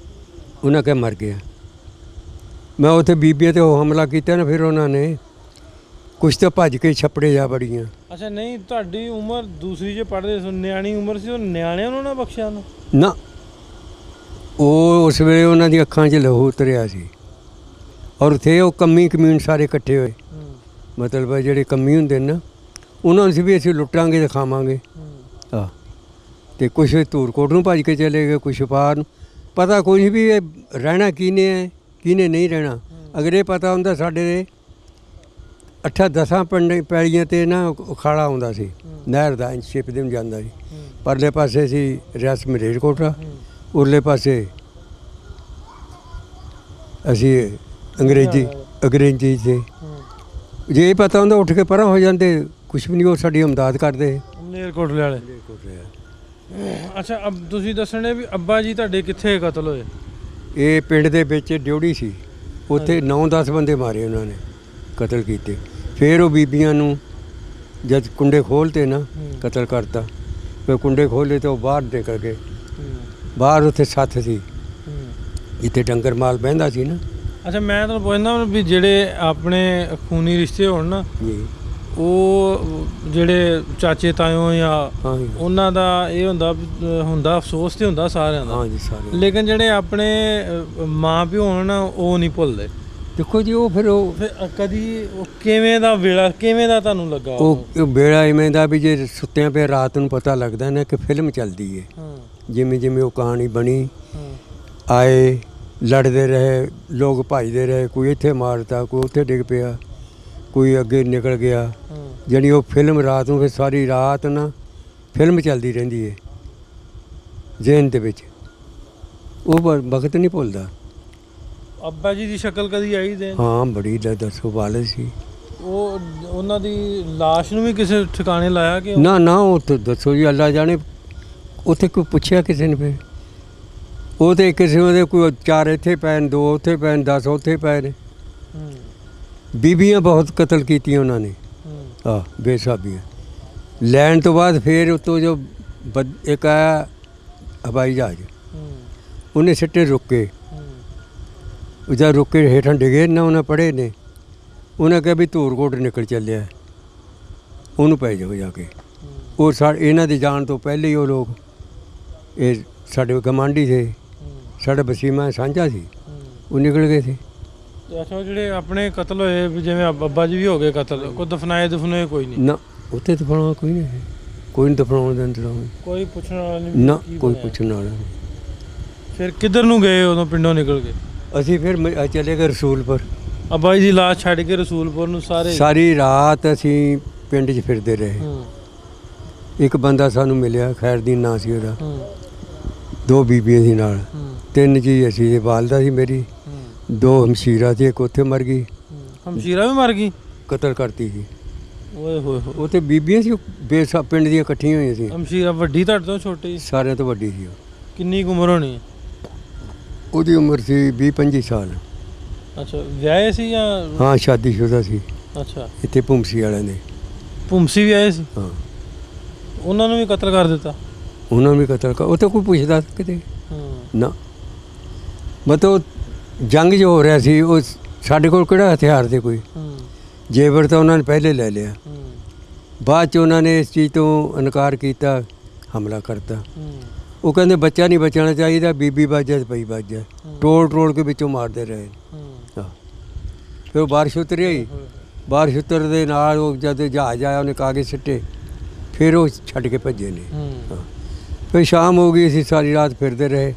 ਉਹਨਾਂ ਕਹਿ ਮਰ ਗਿਆ। ਮੈਂ ਉੱਥੇ ਬੀਬੀਆਂ 'ਤੇ ਉਹ ਹਮਲਾ ਕੀਤਾ ਨਾ। ਫਿਰ ਉਹਨਾਂ ਨੇ ਕੁਛ ਤਾਂ ਭੱਜ ਕੇ ਛੱਪੜੇ ਜਾ ਬੜੀਆਂ। ਅੱਛਾ। ਨਹੀਂ ਤੁਹਾਡੀ ਉਮਰ ਦੂਸਰੀ 'ਚ ਪੜ੍ਹਦੇ ਸੀ, ਨਿਆਣੀ ਉਮਰ ਸੀ। ਉਹ ਨਿਆਣਿਆਂ ਨੂੰ ਨਾ ਬਖਸ਼ਿਆ ਨੂੰ ਨਾ। ਉਹ ਉਸ ਵੇਲੇ ਉਹਨਾਂ ਦੀ ਅੱਖਾਂ 'ਚ ਲਹੂ ਉਤਰਿਆ ਸੀ। ਔਰ ਉੱਥੇ ਉਹ ਕੰਮੀ ਕਮਿਊਨ ਸਾਰੇ ਇਕੱਠੇ ਹੋਏ। ਮਤਲਬ ਜਿਹੜੇ ਕੰਮੀ ਹੁੰਦੇ ਨੇ ਨਾ ਉਹਨਾਂ ਨੂੰ ਸੀ ਵੀ ਅਸੀਂ ਲੁੱਟਾਂਗੇ ਤੇ ਖਾਵਾਂਗੇ। ਆਹ ਅਤੇ ਕੁਛ ਧੂਰਕੋਟ ਨੂੰ ਭੱਜ ਕੇ ਚਲੇ ਗਏ, ਕੁਛ ਪਾਰ ਨੂੰ। ਪਤਾ ਕੋਈ ਨਹੀਂ ਵੀ ਇਹ ਰਹਿਣਾ ਕਿਹਨੇ ਹੈ ਕਿਹਨੇ ਨਹੀਂ ਰਹਿਣਾ। ਅਗਰ ਇਹ ਪਤਾ ਹੁੰਦਾ ਸਾਡੇ 8-10 ਪਿੰਡ ਪੈਲੀਆਂ 'ਤੇ ਨਾ ਅਖਾੜਾ ਆਉਂਦਾ ਸੀ ਨਹਿਰ ਦਾ। ਸ਼ਿਪ ਦੇ ਨੂੰ ਜਾਂਦਾ ਸੀ। ਪਰਲੇ ਪਾਸੇ ਸੀ ਰਿਆਸਤ ਮਲੇਰਕੋਟਲਾ, ਉਰਲੇ ਪਾਸੇ ਅਸੀਂ ਅੰਗਰੇਜ਼ੀ 'ਤੇ। ਜੇ ਇਹ ਪਤਾ ਹੁੰਦਾ ਉੱਠ ਕੇ ਪਰਾਂ ਹੋ ਜਾਂਦੇ। ਕੁਛ ਵੀ ਨਹੀਂ। ਉਹ ਸਾਡੀ ਇਮਦਾਦ ਕਰਦੇ ਮਲੇਰਕੋਟਲੇ ਵਾਲੇ। ਅੱਛਾ। ਤੁਸੀਂ ਦੱਸਣੇ ਵੀ ਅੱਬਾ ਜੀ ਤੁਹਾਡੇ ਕਿੱਥੇ ਕਤਲ ਹੋਏ? ਇਹ ਪਿੰਡ ਦੇ ਵਿੱਚ ਡਿਊਟੀ ਸੀ। ਉੱਥੇ 9-10 ਬੰਦੇ ਮਾਰੇ ਉਹਨਾਂ ਨੇ, ਕਤਲ ਕੀਤੇ। ਫਿਰ ਉਹ ਬੀਬੀਆਂ ਨੂੰ ਜਦ ਕੁੰਡੇ ਖੋਲ੍ਹਤੇ ਨਾ ਕਤਲ ਕਰਤਾ। ਫਿਰ ਕੁੰਡੇ ਖੋਲ੍ਹੇ ਤਾਂ ਉਹ ਬਾਹਰ ਨਿਕਲ ਗਏ। ਬਾਹਰ ਉੱਥੇ ਸੱਥ ਸੀ ਜਿੱਥੇ ਡੰਗਰ ਮਾਲ ਬਹਿੰਦਾ ਸੀ ਨਾ। ਅੱਛਾ। ਮੈਂ ਤੁਹਾਨੂੰ ਪੁੱਛਦਾ ਵੀ ਜਿਹੜੇ ਆਪਣੇ ਖੂਨੀ ਰਿਸ਼ਤੇ ਹੋਣ ਨਾ ਉਹ ਜਿਹੜੇ ਚਾਚੇ ਤਾਇਓ ਜਾਂ ਉਹਨਾਂ ਦਾ ਇਹ ਹੁੰਦਾ ਅਫਸੋਸ ਤੇ ਹੁੰਦਾ ਸਾਰਿਆਂ ਦਾ। ਹਾਂਜੀ ਸਾਰੇ। ਲੇਕਿਨ ਜਿਹੜੇ ਆਪਣੇ ਮਾਂ ਪਿਓ ਹੋਣ ਨਾ ਉਹ ਨਹੀਂ ਭੁੱਲਦੇ। ਦੇਖੋ ਜੀ ਉਹ ਫਿਰ ਕਦੀ ਕਿਵੇਂ ਦਾ ਵੇਲਾ ਕਿਵੇਂ ਦਾ ਤੁਹਾਨੂੰ ਲੱਗਾ? ਉਹ ਵੇਲਾ ਇਵੇਂ ਦਾ ਵੀ ਜੇ ਸੁੱਤਿਆਂ ਪਿਆ ਰਾਤ ਨੂੰ ਪਤਾ ਲੱਗਦਾ ਨਾ ਕਿ ਫਿਲਮ ਚੱਲਦੀ ਹੈ। ਜਿਵੇਂ ਜਿਵੇਂ ਉਹ ਕਹਾਣੀ ਬਣੀ। ਆਏ ਲੜਦੇ ਰਹੇ, ਲੋਕ ਭੱਜਦੇ ਰਹੇ। ਕੋਈ ਇੱਥੇ ਮਾਰਤਾ, ਕੋਈ ਉੱਥੇ ਡਿੱਗ ਪਿਆ, ਕੋਈ ਅੱਗੇ ਨਿਕਲ ਗਿਆ। ਜਾਣੀ ਉਹ ਫਿਲਮ ਰਾਤ ਨੂੰ ਫਿਰ ਸਾਰੀ ਰਾਤ ਨਾ ਫਿਲਮ ਚੱਲਦੀ ਰਹਿੰਦੀ ਹੈ ਜ਼ਿਹਨ ਦੇ ਵਿੱਚ। ਉਹ ਵਕਤ ਨਹੀਂ ਭੁੱਲਦਾ। ਅੱਬਾ ਜੀ ਦੀ ਸ਼ਕਲ ਕਦੀ ਆਈ ਦੇ? ਹਾਂ ਬੜੀ ਦੱਸੋ ਵਾਲਦ ਸੀ। ਉਹਨਾਂ ਦੀ ਲਾਸ਼ ਨੂੰ ਵੀ ਕਿਸੇ ਠਿਕਾਣੇ ਲਾਇਆ ਕਿ ਨਾ ਨਾ? ਉਹ ਤਾਂ ਦੱਸੋ ਜੀ ਅੱਲਾ ਜਾਣੇ। ਉੱਥੇ ਕੋਈ ਪੁੱਛਿਆ ਕਿਸੇ ਨੇ? ਫਿਰ ਉਹ ਤਾਂ ਕਿਸੇ ਦੇ ਕੋਈ 4 ਇੱਥੇ ਪਏ ਨੇ, 2 ਉੱਥੇ ਪਏ ਨੇ, 10 ਉੱਥੇ ਪਏ ਨੇ। ਬੀਬੀਆਂ ਬਹੁਤ ਕਤਲ ਕੀਤੀਆਂ ਉਹਨਾਂ ਨੇ। ਬੇਸਾਬੀਆਂ ਲੈਣ ਤੋਂ ਬਾਅਦ ਫਿਰ ਉੱਤੋਂ ਜੋ ਇੱਕ ਆਇਆ ਹਵਾਈ ਜਹਾਜ਼ ਉਹਨੇ ਸਿੱਟੇ ਰੁਕੇ। ਉਹ ਜਦ ਰੁਕੇ ਹੇਠਾਂ ਡਿਗੇ ਨਾ, ਉਹਨਾਂ ਪੜ੍ਹੇ ਨੇ, ਉਹਨਾਂ ਕਿਹਾ ਵੀ ਧੂਰਕੋਟ ਨਿਕਲ ਚੱਲਿਆ, ਉਹਨੂੰ ਪੈ ਜਾਓ ਜਾ ਕੇ। ਉਹ ਇਹਨਾਂ ਦੇ ਜਾਣ ਤੋਂ ਪਹਿਲੇ ਹੀ ਉਹ ਲੋਕ, ਇਹ ਸਾਡੇ ਗਮਾਂਡੀ ਸੀ, ਸਾਡਾ ਵਸੀਮਾ ਸਾਂਝਾ ਸੀ, ਉਹ ਨਿਕਲ ਗਏ ਸੀ। ਅੱਛਾ, ਜਿਹੜੇ ਆਪਣੇ ਕਤਲ ਹੋਏ ਵੀ ਜਿਵੇਂ ਅੱਬਾ ਜੀ ਵੀ ਹੋ ਗਏ ਕਤਲ, ਕੋਈ ਦਫਨਾਏ ਕੋਈ ਨਹੀਂ? ਨਾ, ਉੱਥੇ ਦਫਨਾਉਣਾ ਕੋਈ ਨਹੀਂ, ਕੋਈ ਨਹੀਂ ਦਫਨਾਉਣ ਦਾ ਇੰਤਜ਼ਾਮ, ਕੋਈ ਪੁੱਛਣ ਵਾਲਾ ਨਹੀਂ ਨਾ, ਕੋਈ ਪੁੱਛਣ ਵਾਲਾ ਨਹੀਂ। ਫਿਰ ਕਿੱਧਰ ਨੂੰ ਗਏ ਉਦੋਂ ਪਿੰਡੋਂ ਨਿਕਲ ਕੇ? ਅਸੀਂ ਫਿਰ ਚਲੇ ਗਏ ਰਸੂਲਪੁਰ। ਅੱਬਾ ਜੀ ਦੀ ਲਾਸ਼ ਛੱਡ ਕੇ ਰਸੂਲਪੁਰ ਨੂੰ ਸਾਰੀ ਰਾਤ ਅਸੀਂ ਪਿੰਡ 'ਚ ਫਿਰਦੇ ਰਹੇ। ਇੱਕ ਬੰਦਾ ਸਾਨੂੰ ਮਿਲਿਆ, ਖੈਰਦੀਨ ਨਾਂ ਸੀ ਉਹਦਾ, 2 ਬੀਬੀਆਂ ਸੀ ਨਾਲ, 3 ਜੀ ਅਸੀਂ, ਇਹ ਵਾਲਦਾ ਸੀ ਮੇਰੀ, 2 ਹਮਸ਼ੀਰਾ ਸੀ, ਇੱਕ ਉੱਥੇ ਮਰ ਗਈ। ਹਮਸ਼ੀਰਾ ਵੀ ਮਰ ਗਈ? ਕਤਲ ਕਰਤੀ ਸੀ। ਓਏ ਹੋਏ, ਉੱਥੇ ਬੀਬੀਆਂ ਸੀ ਪਿੰਡ ਦੀਆਂ ਇਕੱਠੀਆਂ ਹੋਈਆਂ ਸੀ। ਹਮਸ਼ੀਰਾ ਵੱਡੀ ਤੁਹਾਡੇ ਤੋਂ ਛੋਟੀ? ਸਾਰਿਆਂ ਤੋਂ ਵੱਡੀ ਸੀ ਉਹ। ਕਿੰਨੀ ਕੁ ਉਮਰ ਹੋਣੀ? ਉਹਦੀ ਉਮਰ ਸੀ 20-25 ਸਾਲ। ਅੱਛਾ, ਵਿਆਹੇ ਸੀ ਜਾਂ? ਹਾਂ, ਸ਼ਾਦੀशुदा ਸੀ। ਅੱਛਾ, ਇੱਥੇ ਭੁੰਮਸੀ ਵਾਲਿਆਂ ਨੇ। ਭੁੰਮਸੀ ਵੀ ਆਏ ਸੀ? ਹਾਂ। ਉਹਨਾਂ ਨੂੰ ਵੀ ਕਤਲ ਕਰ ਦਿੱਤਾ? ਉਹਨਾਂ ਨੂੰ ਵੀ ਕਤਲ ਕਰ, ਉਹ ਤਾਂ ਕੋਈ ਪੁੱਛਦਾ ਕਿਤੇ ਨਾ। ਮਤਲਬ ਜੰਗ ਜੋ ਹੋ ਰਿਹਾ ਸੀ, ਉਹ ਸਾਡੇ ਕੋਲ ਕਿਹੜਾ ਹਥਿਆਰ ਤੇ ਕੋਈ ਜੇਵਰ ਤਾਂ ਉਹਨਾਂ ਨੇ ਪਹਿਲੇ ਲੈ ਲਿਆ। ਬਾਅਦ 'ਚ ਉਹਨਾਂ ਨੇ ਇਸ ਚੀਜ਼ ਤੋਂ ਇਨਕਾਰ ਕੀਤਾ, ਹਮਲਾ ਕਰਤਾ। ਉਹ ਕਹਿੰਦੇ ਬੱਚਾ ਨਹੀਂ ਬਚਾਉਣਾ ਚਾਹੀਦਾ, ਬੀਬੀ ਵੱਜ ਜਾਏ ਪਈ ਵੱਜ ਜਾਏ, ਟੋਲ ਕੇ ਵਿੱਚੋਂ ਮਾਰਦੇ ਰਹੇ। ਹਾਂ, ਫਿਰ ਉਹ ਬਾਰਿਸ਼ ਉਤਰੀ ਹੀ, ਬਾਰਿਸ਼ ਉਤਰਦੇ ਨਾਲ ਉਹ ਜਦ ਜਹਾਜ਼ ਆਇਆ, ਉਹਨੇ ਕਾਗਜ਼ ਸਿੱਟੇ, ਫਿਰ ਉਹ ਛੱਡ ਕੇ ਭੱਜੇ ਨੇ। ਹਾਂ, ਫਿਰ ਸ਼ਾਮ ਹੋ ਗਈ, ਅਸੀਂ ਸਾਰੀ ਰਾਤ ਫਿਰਦੇ ਰਹੇ।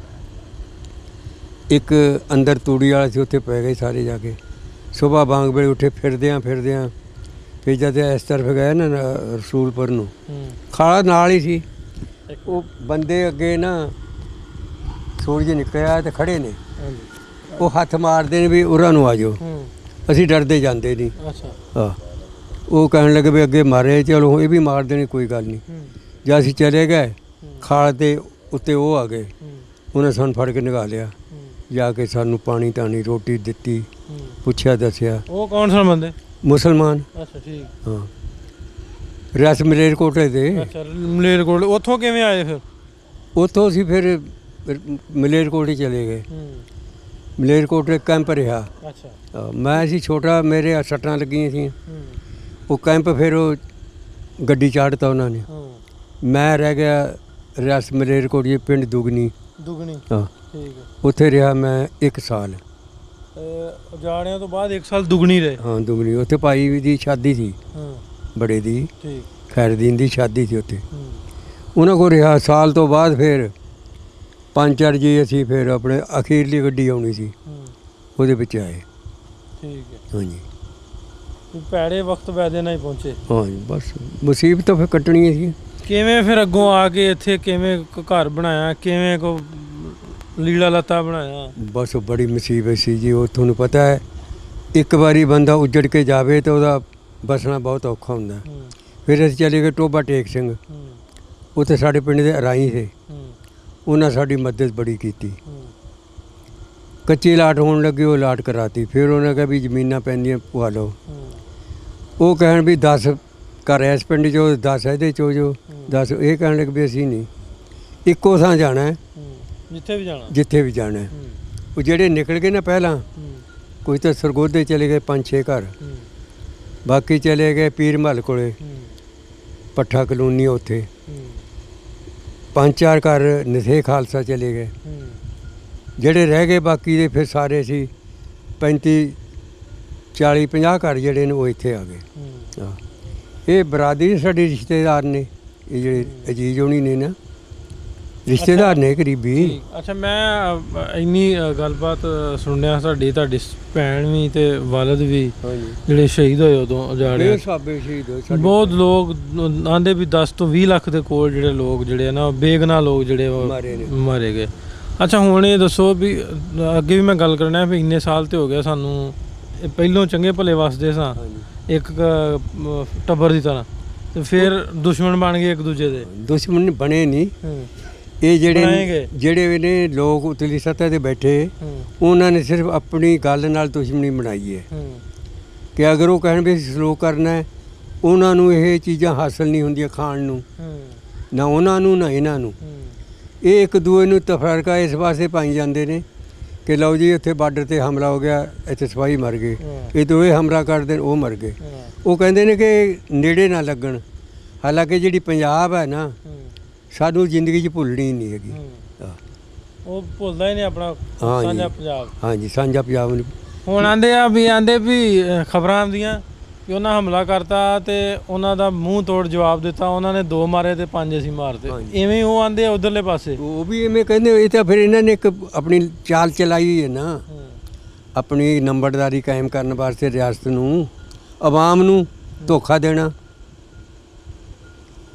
ਇੱਕ ਅੰਦਰ ਤੂੜੀ ਵਾਲਾ ਸੀ, ਉੱਥੇ ਪੈ ਗਏ ਸਾਰੇ ਜਾ ਕੇ। ਸੁਬਾਹ ਬਾਂਗ ਵੇਲੇ ਉੱਠੇ, ਫਿਰਦਿਆਂ ਫਿਰ ਜਦ ਇਸ ਤਰਫ ਗਏ ਨਾ ਰਸੂਲਪੁਰ ਨੂੰ, ਖਾਲਾ ਨਾਲ ਹੀ ਸੀ। ਉਹ ਬੰਦੇ ਅੱਗੇ ਨਾ ਸੂਰਜ ਨਿਕਲਿਆ ਤੇ ਖੜੇ ਨੇ, ਉਹ ਹੱਥ ਮਾਰਦੇ ਨੇ ਵੀ ਉਰਾਂ ਨੂੰ ਆ ਜਾਓ। ਅਸੀਂ ਡਰਦੇ ਜਾਂਦੇ ਨਹੀਂ। ਹਾਂ, ਉਹ ਕਹਿਣ ਲੱਗੇ ਵੀ ਅੱਗੇ ਮਾਰੇ, ਚਲੋ ਇਹ ਵੀ ਮਾਰ ਦੇਣੇ, ਕੋਈ ਗੱਲ ਨਹੀਂ। ਜਦ ਅਸੀਂ ਚਲੇ ਗਏ, ਖਾਲ ਦੇ ਉੱਤੇ ਉਹ ਆ ਗਏ, ਉਹਨੇ ਸਾਨੂੰ ਫੜ ਕੇ ਨਿਕਾਲ ਲਿਆ, ਜਾ ਕੇ ਸਾਨੂੰ ਪਾਣੀ ਤਾਣੀ ਰੋਟੀ ਦਿੱਤੀ, ਪੁੱਛਿਆ ਦੱਸਿਆ। ਉਹ ਕੌਣ ਸਨ ਬੰਦੇ? ਮੁਸਲਮਾਨ। ਅੱਛਾ, ਠੀਕ। ਹਾਂ, ਰਿਆਸਤ ਮਲੇਰਕੋਟਲੇ ਦੇ। ਅੱਛਾ, ਮਲੇਰਕੋਟਲੇ। ਉੱਥੋਂ ਕਿਵੇਂ ਆਏ ਫਿਰ? ਉੱਥੋਂ ਅਸੀਂ ਫਿਰ ਮਲੇਰਕੋਟਲੇ ਚਲੇ ਗਏ। ਮਲੇਰਕੋਟਲੇ ਕੈਂਪ ਰਿਹਾ। ਅੱਛਾ, ਮੈਂ ਸੀ ਛੋਟਾ, ਮੇਰੇ ਸੱਟਾਂ ਲੱਗੀਆਂ ਸੀ। ਉਹ ਕੈਂਪ ਫਿਰ ਉਹ ਗੱਡੀ ਚਾੜਤਾ ਉਹਨਾਂ ਨੇ। ਮੈਂ ਰਹਿ ਗਿਆ ਰਿਆਸਤ ਮਲੇਰਕੋਟਲੇ, ਪਿੰਡ ਦੁਗਣੀ। ਹਾਂ, ਠੀਕ ਹੈ। ਉੱਥੇ ਰਿਹਾ ਮੈਂ 1 ਸਾਲ। ਜਾਣਿਆਂ ਤੋਂ ਬਾਅਦ 1 ਸਾਲ ਦੁਗਣੀ ਰਹੇ? ਹਾਂ, ਦੁਗਣੀ। ਉੱਥੇ ਭਾਈ ਦੀ ਸ਼ਾਦੀ ਸੀ, ਬੜੇ ਦੀ, ਖੈਰਦੀਨ ਦੀ ਸ਼ਾਦੀ ਸੀ ਉੱਥੇ। ਉਹਨਾਂ ਕੋਲ ਰਿਹਾ ਸਾਲ ਤੋਂ ਬਾਅਦ। ਫਿਰ 5-4 ਜੀ ਅਸੀਂ ਫਿਰ ਆਪਣੇ ਅਖੀਰਲੀ ਗੱਡੀ ਆਉਣੀ ਸੀ, ਉਹਦੇ ਵਿੱਚ ਆਏ। ਠੀਕ ਹੈ। ਹਾਂਜੀ, ਭੈੜੇ ਵਕਤ ਵੈਦੇ ਨਾਲ ਹੀ ਪਹੁੰਚੇ। ਹਾਂਜੀ, ਬਸ ਮੁਸੀਬਤ ਫਿਰ ਕੱਟਣੀਆਂ ਸੀ। ਕਿਵੇਂ ਫਿਰ ਅੱਗੋਂ ਆ ਕੇ ਇੱਥੇ ਕਿਵੇਂ ਘਰ ਬਣਾਇਆ, ਕਿਵੇਂ ਕੋ ਲੀੜਾ ਲੱਤਾ ਬਣਾਇਆ? ਬਸ ਬੜੀ ਮੁਸੀਬਤ ਸੀ ਜੀ। ਉਹ ਤੁਹਾਨੂੰ ਪਤਾ ਹੈ, ਇੱਕ ਵਾਰੀ ਬੰਦਾ ਉੱਜੜ ਕੇ ਜਾਵੇ ਤਾਂ ਉਹਦਾ ਬਸਣਾ ਬਹੁਤ ਔਖਾ ਹੁੰਦਾ। ਫਿਰ ਅਸੀਂ ਚਲੇ ਗਏ ਟੋਬਾ ਟੇਕ ਸਿੰਘ, ਉੱਥੇ ਸਾਡੇ ਪਿੰਡ ਦੇ ਰਾਈ ਸੀ, ਉਹਨਾਂ ਸਾਡੀ ਮਦਦ ਬੜੀ ਕੀਤੀ। ਕੱਚੀ ਲਾਟ ਹੋਣ ਲੱਗੀ, ਉਹ ਲਾਟ ਕਰਾਤੀ। ਫਿਰ ਉਹਨੇ ਕਿਹਾ ਵੀ ਜ਼ਮੀਨਾਂ ਪੈਂਦੀਆਂ ਪਵਾ ਲਓ। ਉਹ ਕਹਿਣ ਵੀ 10 ਘਰ ਇਸ ਪਿੰਡ 'ਚੋਂ, 10 ਇਹਦੇ 'ਚੋਂ ਜੋ 10। ਇਹ ਕਹਿਣ ਲੱਗੇ ਵੀ ਅਸੀਂ ਨਹੀਂ, ਇੱਕੋ ਥਾਂ ਜਾਣਾ ਹੈ, ਜਿੱਥੇ ਵੀ ਜਾਣਾ। ਉਹ ਜਿਹੜੇ ਨਿਕਲ ਗਏ ਨਾ ਪਹਿਲਾਂ, ਕੋਈ ਤਾਂ ਸਰਗੋਧੇ ਚਲੇ ਗਏ 5-6 ਘਰ, ਬਾਕੀ ਚਲੇ ਗਏ ਪੀਰ ਮਹੱਲ ਕੋਲੇ, ਪੱਠਾ ਕਲੋਨੀ, ਉੱਥੇ 5-4 ਘਰ ਨਸੇ ਖਾਲਸਾ ਚਲੇ ਗਏ। ਜਿਹੜੇ ਰਹਿ ਗਏ ਬਾਕੀ ਦੇ ਫਿਰ ਸਾਰੇ ਸੀ 35-40-50 ਘਰ ਜਿਹੜੇ ਨੇ ਉਹ ਇੱਥੇ ਆ ਗਏ। ਹਾਂ, ਇਹ ਬਰਾਦਰੀ ਸਾਡੇ ਰਿਸ਼ਤੇਦਾਰ ਨੇ, ਇਹ ਜਿਹੜੇ ਅਜੀਜ਼ ਹੋਣੀ ਨੇ ਨਾ, ਰਿਸ਼ਤੇਦਾਰ ਨੇ ਕਰੀਬੀ। ਅੱਛਾ, ਮੈਂ ਇੰਨੀ ਗੱਲਬਾਤ ਸੁਣਿਆ, ਤੁਹਾਡੀ ਭੈਣ ਵੀ ਤੇ ਵਾਲਦ ਵੀ ਜਿਹੜੇ ਸ਼ਹੀਦ ਹੋਏ ਉਦੋਂ ਜਾਣੇ, ਬਹੁਤ ਲੋਕ ਆਂਦੇ ਵੀ 10 ਤੋਂ 20 ਲੱਖ ਦੇ ਕੋਲ ਜਿਹੜੇ ਲੋਕ ਜਿਹੜੇ ਨਾ ਬੇਗੁਨਾਹ ਲੋਕ ਜਿਹੜੇ ਮਾਰੇ ਗਏ। ਅੱਛਾ, ਹੁਣ ਇਹ ਦੱਸੋ ਵੀ ਅੱਗੇ ਵੀ ਮੈਂ ਗੱਲ ਕਰਨਾ ਵੀ ਇੰਨੇ ਸਾਲ ਤੇ ਹੋ ਗਿਆ ਸਾਨੂੰ, ਪਹਿਲੋਂ ਚੰਗੇ ਭਲੇ ਵਸਦੇ ਸਾਂ ਇੱਕ ਟੱਬਰ ਦੀ ਤਰ੍ਹਾਂ, ਤੇ ਫਿਰ ਦੁਸ਼ਮਣ ਬਣ ਗਏ ਇੱਕ ਦੂਜੇ ਦੇ। ਦੁਸ਼ਮਣ ਬਣੇ ਨਹੀਂ, ਇਹ ਜਿਹੜੇ ਨੇ ਲੋਕ ਉਤਲੀ ਸਤਹ ਤੇ ਬੈਠੇ, ਉਹਨਾਂ ਨੇ ਸਿਰਫ ਆਪਣੀ ਗੱਲ ਨਾਲ ਦੁਸ਼ਮਣੀ ਬਣਾਈ ਹੈ ਕਿ ਅਗਰ ਉਹ ਕਹਿਣ ਵੀ ਸਲੋਕ ਕਰਨਾ ਹੈ, ਉਹਨਾਂ ਨੂੰ ਇਹ ਚੀਜ਼ਾਂ ਹਾਸਲ ਨਹੀਂ ਹੁੰਦੀਆਂ ਖਾਣ ਨੂੰ, ਨਾ ਉਹਨਾਂ ਨੂੰ ਨਾ ਇਹਨਾਂ ਨੂੰ। ਇਹ ਇੱਕ ਦੂਏ ਨੂੰ ਤਫਰਕਾ ਇਸ ਵਾਸਤੇ ਪਾਈ ਜਾਂਦੇ ਨੇ ਕਿ ਲਓ ਜੀ ਉੱਥੇ ਬਾਰਡਰ ਤੇ ਹਮਲਾ ਹੋ ਗਿਆ, ਇੱਥੇ ਸਿਪਾਹੀ ਮਰ ਗਏ, ਇਹ ਦੋਵੇਂ ਹਮਲਾ ਕਰਦੇ ਨੇ, ਉਹ ਮਰ ਗਏ। ਉਹ ਕਹਿੰਦੇ ਨੇ ਕਿ ਨੇੜੇ ਨਾ ਲੱਗਣ, ਹਾਲਾਂਕਿ ਜਿਹੜੀ ਪੰਜਾਬ ਹੈ ਨਾ ਸਾਨੂੰ ਜ਼ਿੰਦਗੀ 'ਚ ਭੁੱਲਣੀ ਨਹੀਂ ਹੈਗੀ। ਉਹ ਭੁੱਲਦਾ ਹੀ ਨਹੀਂ ਆਪਣਾ ਸਾਂਝਾ ਪੰਜਾਬ। ਹਾਂਜੀ, ਸਾਂਝਾ ਪੰਜਾਬ ਨੂੰ ਹੁਣ ਆਂਦੇ ਵੀ ਖਬਰਾਂ ਆਉਂਦੀਆਂ ਕਿ ਉਹਨਾਂ ਹਮਲਾ ਕਰਤਾ ਤੇ ਉਹਨਾਂ ਦਾ ਮੂੰਹ ਤੋੜ ਜਵਾਬ ਦਿੱਤਾ, ਉਹਨਾਂ ਨੇ 2 ਮਾਰੇ ਤੇ 5 ਅਸੀਂ ਮਾਰਤੇ। ਇਵੇਂ ਉਹ ਆਂਦੇ ਆ ਉਧਰਲੇ ਪਾਸੇ, ਉਹ ਵੀ ਇਵੇਂ ਕਹਿੰਦੇ। ਇਹ ਤਾਂ ਫਿਰ ਇਹਨਾਂ ਨੇ ਇੱਕ ਆਪਣੀ ਚਾਲ ਚਲਾਈ ਹੋਈ ਹੈ ਨਾ, ਆਪਣੀ ਨੰਬਰਦਾਰੀ ਕਾਇਮ ਕਰਨ ਵਾਸਤੇ ਰਿਆਸਤ ਨੂੰ, ਆਵਾਮ ਨੂੰ ਧੋਖਾ ਦੇਣਾ।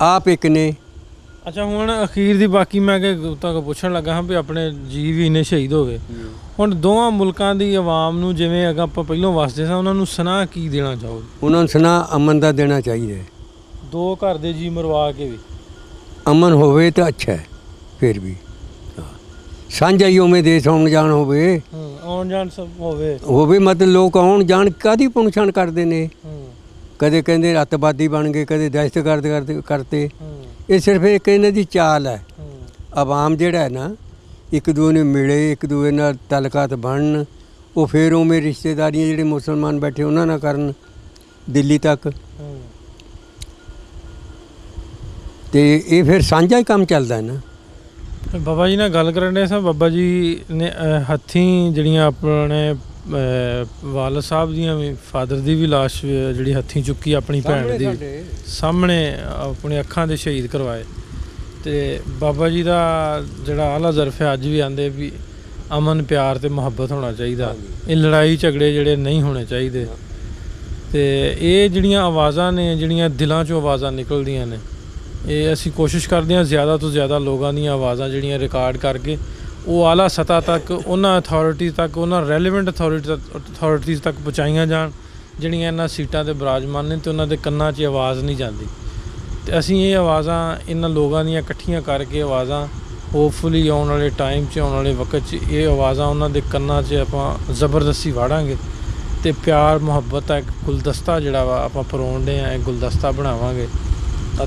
ਆਪ ਇੱਕ ਨੇ। ਅੱਛਾ, ਹੁਣ ਅਖੀਰ ਦੀ ਬਾਕੀ ਮੈਂ ਕਿ ਤੱਕ ਪੁੱਛਣ ਲੱਗਾ ਹਾਂ ਵੀ ਆਪਣੇ ਜੀਵ ਵੀ ਇੰਨੇ ਸ਼ਹੀਦ ਹੋ ਗਏ, ਹੁਣ ਦੋਵਾਂ ਮੁਲਕਾਂ ਦੀ ਆਵਾਮ ਨੂੰ ਜਿਵੇਂ ਅਗਾਂ ਆਪਾਂ ਪਹਿਲਾਂ ਵਸਦੇ ਸਾਂ, ਉਹਨਾਂ ਨੂੰ ਸੁਨਾਹ ਕੀ ਦੇਣਾ ਚਾਹੋਗੇ? ਉਹਨਾਂ ਨੂੰ ਸੁਨਾਹ ਅਮਨ ਦਾ ਦੇਣਾ ਚਾਹੀਦਾ ਹੈ। 2 ਘਰ ਦੇ ਜੀ ਮਰਵਾ ਕੇ ਵੀ ਅਮਨ ਹੋਵੇ ਤਾਂ ਅੱਛਾ ਹੈ। ਫਿਰ ਵੀ ਸਾਂਝਾ ਹੀ ਉਵੇਂ ਦੇਸ਼ ਆਉਣ ਜਾਣ ਹੋਵੇ, ਆਉਣ ਜਾਣ ਸਭ ਹੋਵੇ ਮਤਲਬ ਲੋਕ ਆਉਣ ਜਾਣ ਕਾਹਦੀ ਪਹੁੰਚਾਣ ਕਰਦੇ ਨੇ। ਕਦੇ ਕਹਿੰਦੇ ਅੱਤਵਾਦੀ ਬਣ ਗਏ, ਕਦੇ ਦਹਿਸ਼ਤਗਰਦ ਕਰਤੇ। ਇਹ ਸਿਰਫ ਇੱਕ ਇਹਨਾਂ ਦੀ ਚਾਲ ਹੈ। ਆਵਾਮ ਜਿਹੜਾ ਹੈ ਨਾ, ਇੱਕ ਦੂਏ ਨੂੰ ਮਿਲੇ, ਇੱਕ ਦੂਏ ਨਾਲ ਤਲਕਾਤ ਬਣਨ, ਉਹ ਫਿਰ ਉਵੇਂ ਰਿਸ਼ਤੇਦਾਰੀਆਂ ਜਿਹੜੇ ਮੁਸਲਮਾਨ ਬੈਠੇ ਉਹਨਾਂ ਨਾਲ ਕਰਨ ਦਿੱਲੀ ਤੱਕ, ਤੇ ਇਹ ਫਿਰ ਸਾਂਝਾ ਹੀ ਕੰਮ ਚੱਲਦਾ ਨਾ। ਬਾਬਾ ਜੀ ਨਾਲ ਗੱਲ ਕਰਨ ਦੇ ਸਾਂ, ਬਾਬਾ ਜੀ ਨੇ ਹੱਥੀਂ ਜਿਹੜੀਆਂ ਆਪਣੇ ਵਾਲਦ ਸਾਹਿਬ ਦੀਆਂ ਵੀ, ਫਾਦਰ ਦੀ ਵੀ ਲਾਸ਼ ਜਿਹੜੀ ਹੱਥੀਂ ਚੁੱਕੀ, ਆਪਣੀ ਭੈਣ ਦੀ ਸਾਹਮਣੇ ਆਪਣੀ ਅੱਖਾਂ ਦੇ ਸ਼ਹੀਦ ਕਰਵਾਏ। ਤੇ ਬਾਬਾ ਜੀ ਦਾ ਜਿਹੜਾ ਆਲਾ ਜ਼ਰਫ ਹੈ, ਅੱਜ ਵੀ ਆਂਦੇ ਵੀ ਅਮਨ ਪਿਆਰ ਤੇ ਮੁਹੱਬਤ ਹੋਣਾ ਚਾਹੀਦਾ, ਇਹ ਲੜਾਈ ਝਗੜੇ ਜਿਹੜੇ ਨਹੀਂ ਹੋਣੇ ਚਾਹੀਦੇ। ਤੇ ਇਹ ਜਿਹੜੀਆਂ ਆਵਾਜ਼ਾਂ ਨੇ, ਜਿਹੜੀਆਂ ਦਿਲਾਂ 'ਚੋਂ ਆਵਾਜ਼ਾਂ ਨਿਕਲਦੀਆਂ ਨੇ, ਇਹ ਅਸੀਂ ਕੋਸ਼ਿਸ਼ ਕਰਦੇ ਹਾਂ ਜ਼ਿਆਦਾ ਤੋਂ ਜ਼ਿਆਦਾ ਲੋਕਾਂ ਦੀਆਂ ਆਵਾਜ਼ਾਂ ਜਿਹੜੀਆਂ ਰਿਕਾਰਡ ਕਰਕੇ ਉਹ ਆਲਾ ਸਤ੍ਹਾ ਤੱਕ, ਉਹਨਾਂ ਅਥਾਰਟੀ ਤੱਕ, ਉਹਨਾਂ ਰੈਲੇਵੈਂਟ ਅਥਾਰਟੀਜ਼ ਤੱਕ ਪਹੁੰਚਾਈਆਂ ਜਾਣ ਜਿਹੜੀਆਂ ਇਹਨਾਂ ਸੀਟਾਂ 'ਤੇ ਬਰਾਜਮਾਨ ਨੇ, ਅਤੇ ਉਹਨਾਂ ਦੇ ਕੰਨਾਂ 'ਚ ਆਵਾਜ਼ ਨਹੀਂ ਜਾਂਦੀ। ਅਤੇ ਅਸੀਂ ਇਹ ਆਵਾਜ਼ਾਂ ਇਹਨਾਂ ਲੋਕਾਂ ਦੀਆਂ ਇਕੱਠੀਆਂ ਕਰਕੇ ਆਵਾਜ਼ਾਂ ਹੋਪਫੁਲੀ ਆਉਣ ਵਾਲੇ ਟਾਈਮ 'ਚ, ਆਉਣ ਵਾਲੇ ਵਕਤ 'ਚ ਇਹ ਆਵਾਜ਼ਾਂ ਉਹਨਾਂ ਦੇ ਕੰਨਾਂ 'ਚ ਆਪਾਂ ਜ਼ਬਰਦਸਤੀ ਵਾੜਾਂਗੇ, ਅਤੇ ਪਿਆਰ ਮੁਹੱਬਤ ਦਾ ਇੱਕ ਗੁਲਦਸਤਾ ਜਿਹੜਾ ਵਾ ਆਪਾਂ ਪਰੋਣਦੇ ਹਾਂ, ਇਹ ਗੁਲਦਸਤਾ ਬਣਾਵਾਂਗੇ,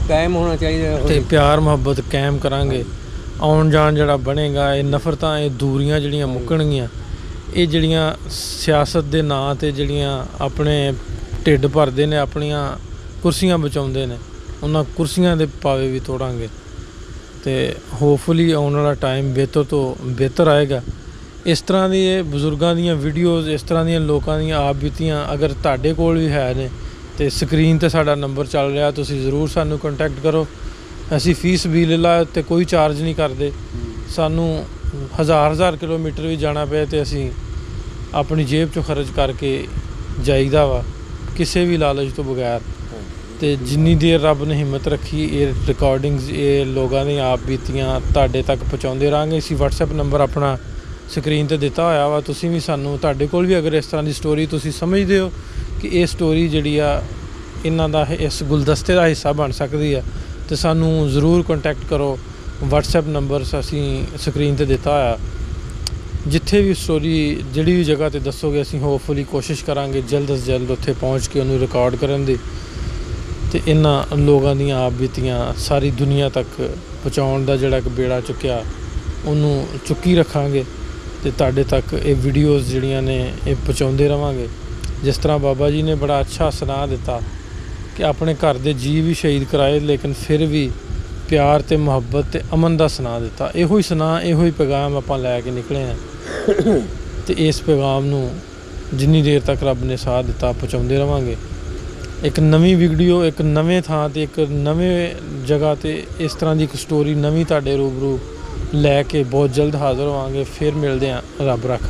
ਕਾਇਮ ਹੋਣਾ ਚਾਹੀਦਾ, ਅਤੇ ਪਿਆਰ ਮੁਹੱਬਤ ਕਾਇਮ ਕਰਾਂਗੇ। ਆਉਣ ਜਾਣ ਜਿਹੜਾ ਬਣੇਗਾ, ਇਹ ਨਫ਼ਰਤਾਂ, ਇਹ ਦੂਰੀਆਂ ਜਿਹੜੀਆਂ ਮੁੱਕਣਗੀਆਂ। ਇਹ ਜਿਹੜੀਆਂ ਸਿਆਸਤ ਦੇ ਨਾਂ 'ਤੇ ਜਿਹੜੀਆਂ ਆਪਣੇ ਢਿੱਡ ਭਰਦੇ ਨੇ, ਆਪਣੀਆਂ ਕੁਰਸੀਆਂ ਬਚਾਉਂਦੇ ਨੇ, ਉਹਨਾਂ ਕੁਰਸੀਆਂ ਦੇ ਪਾਵੇ ਵੀ ਤੋੜਾਂਗੇ। ਅਤੇ ਹੋਪਫੁਲੀ ਆਉਣ ਵਾਲਾ ਟਾਈਮ ਬਿਹਤਰ ਤੋਂ ਬਿਹਤਰ ਆਏਗਾ। ਇਸ ਤਰ੍ਹਾਂ ਦੀ ਇਹ ਬਜ਼ੁਰਗਾਂ ਦੀਆਂ ਵੀਡੀਓਜ਼, ਇਸ ਤਰ੍ਹਾਂ ਦੀਆਂ ਲੋਕਾਂ ਦੀਆਂ ਆਪ ਬੀਤੀਆਂ ਅਗਰ ਤੁਹਾਡੇ ਕੋਲ ਵੀ ਹੈ ਨੇ, ਅਤੇ ਸਕਰੀਨ 'ਤੇ ਸਾਡਾ ਨੰਬਰ ਚੱਲ ਰਿਹਾ, ਤੁਸੀਂ ਜ਼ਰੂਰ ਸਾਨੂੰ ਕੰਟੈਕਟ ਕਰੋ। ਅਸੀਂ ਫੀਸ ਵੀ ਲੈ ਤੇ ਕੋਈ ਚਾਰਜ ਨਹੀਂ ਕਰਦੇ। ਸਾਨੂੰ 1000 ਕਿਲੋਮੀਟਰ ਵੀ ਜਾਣਾ ਪਏ ਤੇ ਅਸੀਂ ਆਪਣੀ ਜੇਬ 'ਚੋਂ ਖਰਚ ਕਰਕੇ ਜਾਈਦਾ ਵਾ, ਕਿਸੇ ਵੀ ਲਾਲਚ ਤੋਂ ਬਗੈਰ। ਅਤੇ ਜਿੰਨੀ ਦੇਰ ਰੱਬ ਨੇ ਹਿੰਮਤ ਰੱਖੀ, ਇਹ ਰਿਕਾਰਡਿੰਗਸ, ਇਹ ਲੋਕਾਂ ਦੀਆਂ ਆਪ ਬੀਤੀਆਂ ਤੁਹਾਡੇ ਤੱਕ ਪਹੁੰਚਾਉਂਦੇ ਰਹਾਂਗੇ। ਅਸੀਂ WhatsApp ਨੰਬਰ ਆਪਣਾ ਸਕਰੀਨ 'ਤੇ ਦਿੱਤਾ ਹੋਇਆ ਵਾ, ਤੁਸੀਂ ਵੀ ਸਾਨੂੰ, ਤੁਹਾਡੇ ਕੋਲ ਵੀ ਅਗਰ ਇਸ ਤਰ੍ਹਾਂ ਦੀ ਸਟੋਰੀ ਤੁਸੀਂ ਸਮਝਦੇ ਹੋ ਕਿ ਇਹ ਸਟੋਰੀ ਜਿਹੜੀ ਆ ਇਹਨਾਂ ਦਾ ਇਸ ਗੁਲਦਸਤੇ ਦਾ ਹਿੱਸਾ ਬਣ ਸਕਦੀ ਆ, ਅਤੇ ਸਾਨੂੰ ਜ਼ਰੂਰ ਕੰਟੈਕਟ ਕਰੋ। WhatsApp ਨੰਬਰ ਅਸੀਂ ਸਕਰੀਨ 'ਤੇ ਦਿੱਤਾ ਹੋਇਆ। ਜਿੱਥੇ ਵੀ ਸਟੋਰੀ, ਜਿਹੜੀ ਵੀ ਜਗ੍ਹਾ 'ਤੇ ਦੱਸੋਗੇ, ਅਸੀਂ ਹੋਪਫੁਲੀ ਕੋਸ਼ਿਸ਼ ਕਰਾਂਗੇ ਜਲਦ ਤੋਂ ਜਲਦ ਉੱਥੇ ਪਹੁੰਚ ਕੇ ਉਹਨੂੰ ਰਿਕਾਰਡ ਕਰਨ ਦੀ, ਅਤੇ ਇਹਨਾਂ ਲੋਕਾਂ ਦੀਆਂ ਆਪ ਬੀਤੀਆਂ ਸਾਰੀ ਦੁਨੀਆ ਤੱਕ ਪਹੁੰਚਾਉਣ ਦਾ ਜਿਹੜਾ ਇੱਕ ਬੇੜਾ ਚੁੱਕਿਆ, ਉਹਨੂੰ ਚੁੱਕੀ ਰੱਖਾਂਗੇ, ਅਤੇ ਤੁਹਾਡੇ ਤੱਕ ਇਹ ਵੀਡੀਓਜ਼ ਜਿਹੜੀਆਂ ਨੇ ਇਹ ਪਹੁੰਚਾਉਂਦੇ ਰਹਾਂਗੇ। ਜਿਸ ਤਰ੍ਹਾਂ ਬਾਬਾ ਜੀ ਨੇ ਬੜਾ ਅੱਛਾ ਸੁਨਾਹ ਦਿੱਤਾ ਕਿ ਆਪਣੇ ਘਰ ਦੇ ਜੀਅ ਵੀ ਸ਼ਹੀਦ ਕਰਾਏ, ਲੇਕਿਨ ਫਿਰ ਵੀ ਪਿਆਰ ਅਤੇ ਮੁਹੱਬਤ ਅਤੇ ਅਮਨ ਦਾ ਸੁਨਾਹ ਦਿੱਤਾ। ਇਹੋ ਹੀ ਸੁਨਾਹ, ਇਹੋ ਹੀ ਪੈਗਾਮ ਆਪਾਂ ਲੈ ਕੇ ਨਿਕਲੇ ਹਾਂ, ਅਤੇ ਇਸ ਪੈਗਾਮ ਨੂੰ ਜਿੰਨੀ ਦੇਰ ਤੱਕ ਰੱਬ ਨੇ ਸਾਥ ਦਿੱਤਾ ਪਹੁੰਚਾਉਂਦੇ ਰਹਾਂਗੇ। ਇੱਕ ਨਵੀਂ ਵੀਡੀਓ, ਇੱਕ ਨਵੇਂ ਥਾਂ 'ਤੇ, ਇੱਕ ਨਵੇਂ ਜਗ੍ਹਾ 'ਤੇ ਇਸ ਤਰ੍ਹਾਂ ਦੀ ਇੱਕ ਸਟੋਰੀ ਨਵੀਂ ਤੁਹਾਡੇ ਰੂਬਰੂ ਲੈ ਕੇ ਬਹੁਤ ਜਲਦ ਹਾਜ਼ਰ ਹੋਵਾਂਗੇ। ਫਿਰ ਮਿਲਦੇ ਹਾਂ, ਰੱਬ ਰੱਖ।